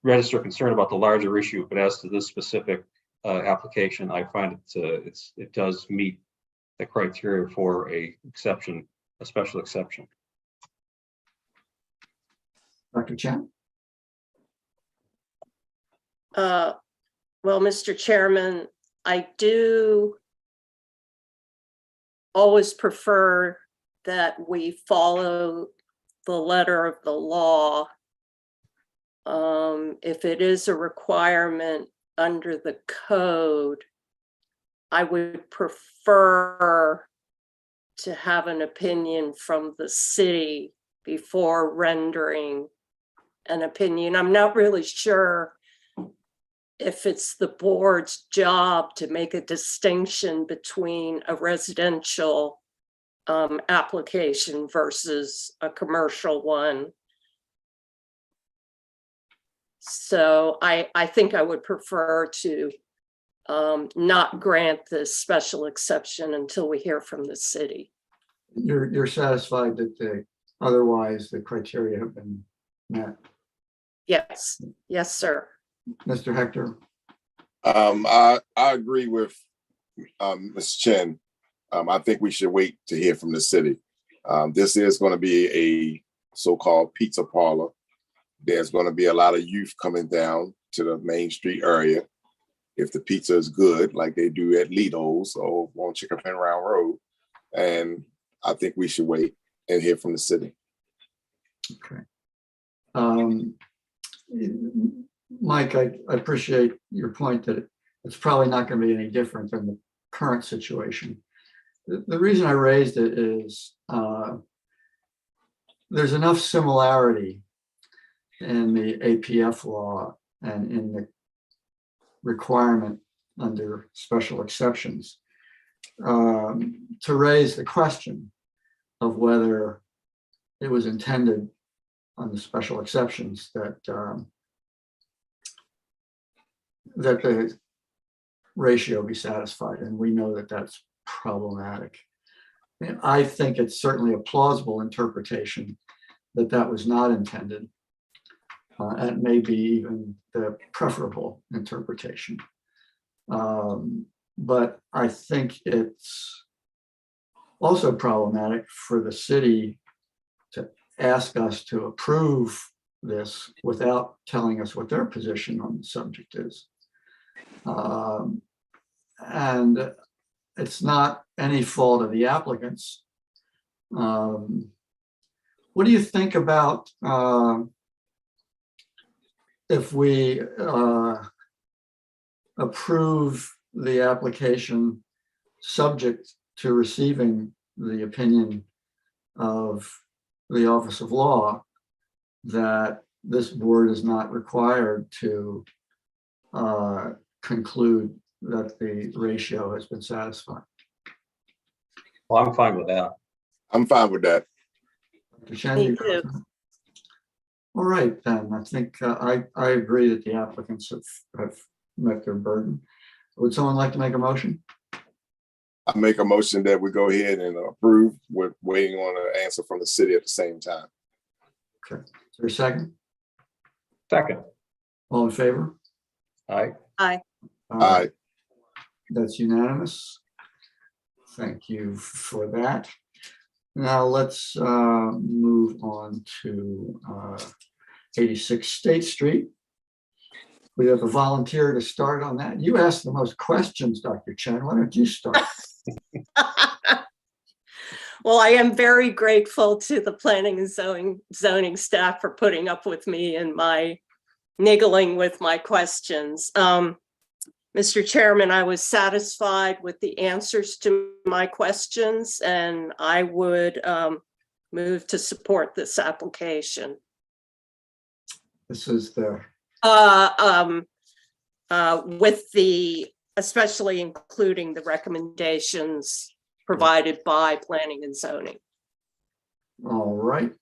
register concern about the larger issue, but as to this specific application, I find it does meet the criteria for a special exception. Dr. Chen? Well, Mr. Chairman, I do always prefer that we follow the letter of the law. If it is a requirement under the code, I would prefer to have an opinion from the city before rendering an opinion. I'm not really sure if it's the board's job to make a distinction between a residential application versus a commercial one. So I think I would prefer to not grant this special exception until we hear from the city. You're satisfied that otherwise the criteria have been met? Yes, yes, sir. Mr. Hector? I agree with Ms. Chen. I think we should wait to hear from the city. This is going to be a so-called pizza parlor. There's going to be a lot of youth coming down to the Main Street area. If the pizza is good, like they do at Lido's or on Chicken Pen Round Road, and I think we should wait and hear from the city. Okay. Mike, I appreciate your point that it's probably not going to be any different than the current situation. The reason I raised it is there's enough similarity in the APF law and in the requirement under special exceptions to raise the question of whether it was intended on the special exceptions that that the ratio be satisfied, and we know that that's problematic. And I think it's certainly a plausible interpretation that that was not intended, and maybe even the preferable interpretation. But I think it's also problematic for the city to ask us to approve this without telling us what their position on the subject is. And it's not any fault of the applicants. What do you think about if we approve the application subject to receiving the opinion of the Office of Law that this board is not required to conclude that the ratio has been satisfied? Well, I'm fine with that. I'm fine with that. Me too. All right, then, I think I agree that the applicants have met their burden. Would someone like to make a motion? I make a motion that we go ahead and approve with waiting on an answer from the city at the same time. Okay, is there a second? Second. All in favor? Aye. Aye. Aye. That's unanimous. Thank you for that. Now let's move on to 86 State Street. We have a volunteer to start on that. You asked the most questions, Dr. Chen. Why don't you start? Well, I am very grateful to the planning and zoning staff for putting up with me and my niggling with my questions. Mr. Chairman, I was satisfied with the answers to my questions, and I would move to support this application. This is the with the, especially including the recommendations provided by planning and zoning. all right.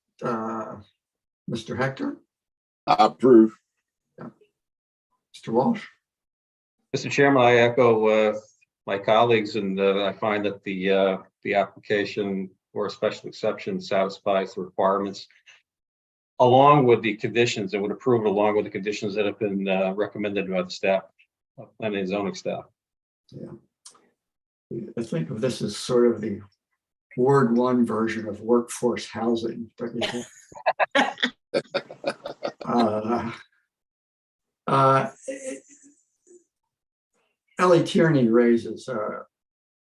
Mr. Hector, I approve. Mr. Walsh. Mr. Chairman, I echo my colleagues, and I find that the application for a special exception satisfies the requirements along with the conditions, and would approve it along with the conditions that have been recommended by the staff, planning and zoning staff. Yeah. I think of this as sort of the Ward 1 version of workforce housing. Don't you think? Ellie Tierney raises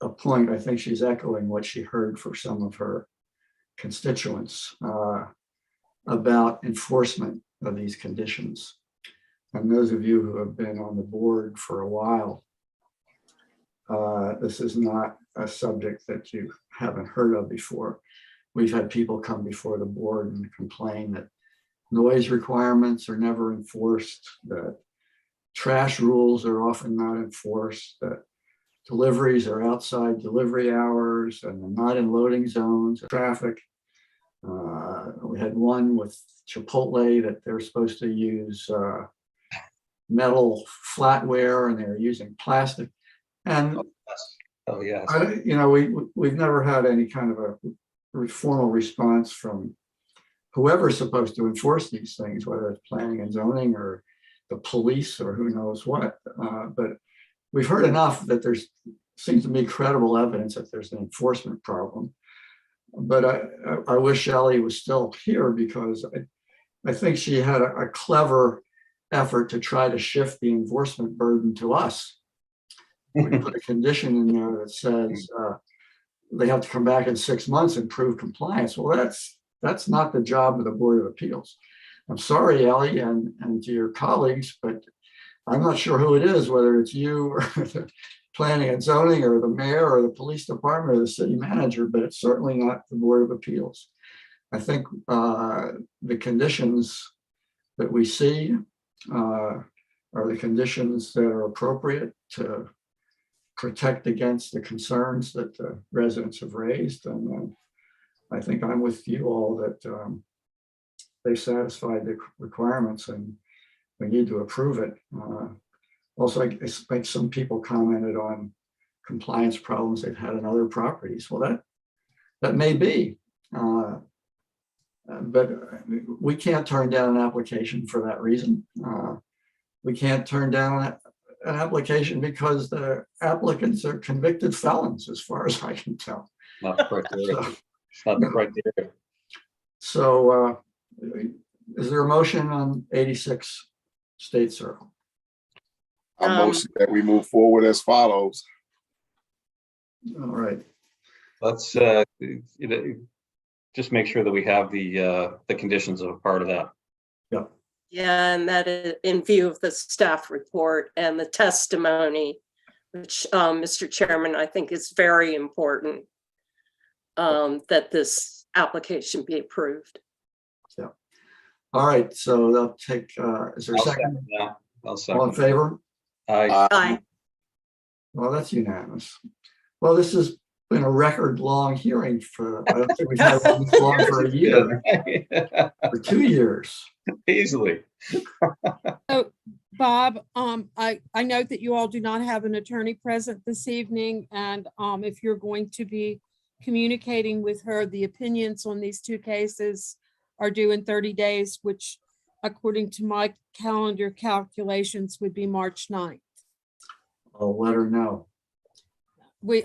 a point. I think she's echoing what she heard for some of her constituents about enforcement of these conditions. And those of you who have been on the board for a while, this is not a subject that you haven't heard of before. We've had people come before the board and complain that noise requirements are never enforced, that trash rules are often not enforced, that deliveries are outside delivery hours and they're not in loading zones, traffic. We had one with Chipotle that they're supposed to use metal flatware and they're using plastic. And oh yes, we've never had any kind of a formal response from whoever's supposed to enforce these things, whether it's planning and zoning or the police or who knows what. But we've heard enough that there's seems to be credible evidence that there's an enforcement problem. But I wish Ellie was still here, because I think she had a clever effort to try to shift the enforcement burden to us. We put a condition in there that says they have to come back in 6 months and prove compliance. Well, that's not the job of the Board of Appeals. I'm sorry, Ellie, and to your colleagues, but I'm not sure who it is, whether it's you or the planning and zoning or the mayor or the police department or the city manager, but it's certainly not the Board of Appeals. I think the conditions that we see are the conditions that are appropriate to protect against the concerns that the residents have raised. And I think I'm with you all that they satisfied the requirements and we need to approve it. Also, like some people commented on compliance problems they've had in other properties. Well, that may be, but we can't turn down an application for that reason. We can't turn down an application because the applicants are convicted felons, as far as I can tell. Not the criteria. It's not the criteria. So is there a motion on 86 State Circle? I motion that we move forward as follows. All right. Let's just make sure that we have the conditions of a part of that. Yeah. Yeah, and that is in view of the staff report and the testimony, which Mr. Chairman, I think is very important that this application be approved. Yeah. All right, so they'll take, is there a second? I'll second. All in favor? Aye. Aye. Well, that's unanimous. Well, this is been a record long hearing I don't think we've had one this long for a year, for 2 years. Easily. So, Bob, I note that you all do not have an attorney present this evening, and if you're going to be communicating with her, the opinions on these two cases are due in 30 days, which according to my calendar calculations would be March 9th. I'll let her know.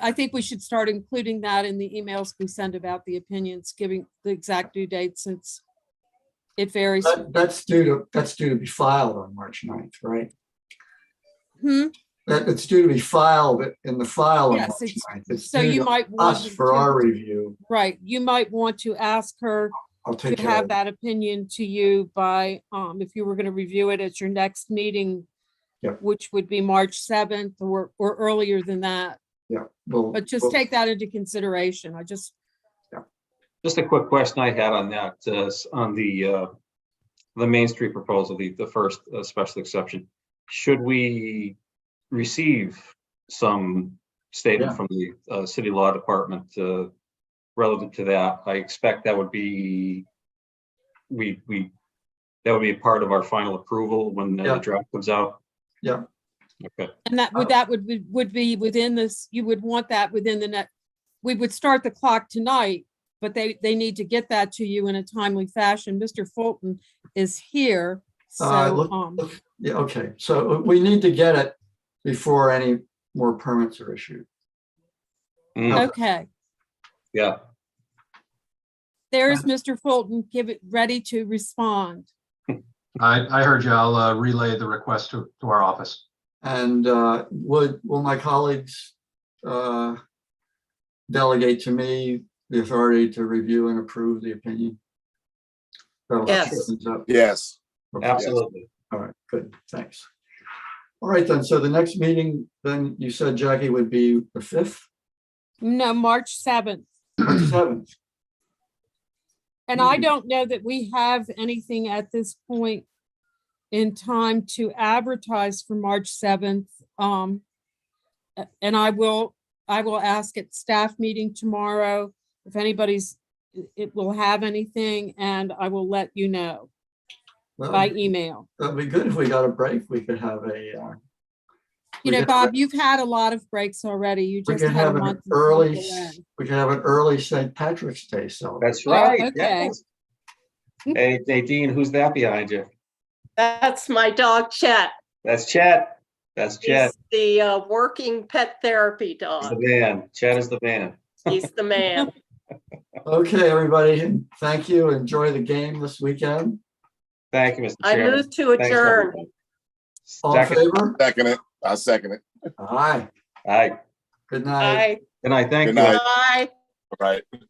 I think we should start including that in the emails we send about the opinions, giving the exact due date since it varies. That's due to be filed on March 9th, right? It's due to be filed in the file on Yes, March 9th. It's so due you to might want us for our review. Right, you might want to ask her I'll to take care have of it. that opinion to you by, if you were going to review it at your next meeting, Yep. which would be March 7th or earlier than that. Yeah. But just take that into consideration. Just a quick question I had on that, on the Main Street proposal, the first special exception. Should we receive some statement from the city law department relative to that? I expect that would be that would be a part of our final approval when the draft comes out. Yeah. Okay. And that would be within this, you would want that within the next, we would start the clock tonight, but they need to get that to you in a timely fashion. Mr. Fulton is here. So, yeah, okay. So we need to get it before any more permits are issued. okay. Yeah. There's Mr. Fulton, ready to respond. I heard you. I'll relay the request to our office. And will my colleagues delegate to me the authority to review and approve the opinion? Yes. Yes. Okay. Absolutely. All right, good, thanks. All right, then, so the next meeting, then you said, Jackie, would be the 5th? No, March 7th. March 7th. And I don't know that we have anything at this point in time to advertise for March 7th. And I will ask at staff meeting tomorrow if it will have anything, and I will let you know by email. That'd be good if we got a break. We could have a. Bob, you've had a lot of breaks already. You We just could had a have month. an early. We could have an early St. Patrick's Day celebration. That's right. Okay. Yes. Hey, Nadine, who's that behind you? That's my dog Chet. That's Chet. That's Chet. He's the working pet therapy He's dog. the man. Chet is the man. He's the man. Okay, everybody, and thank you. Enjoy the game this weekend. Thank you, Mr. I Chairman. move to Thanks, adjourn. everybody. All in favor? Second it. I second it. Aye. Aye. Good night. Bye. Good night. Thank Good you. night. Bye. All right.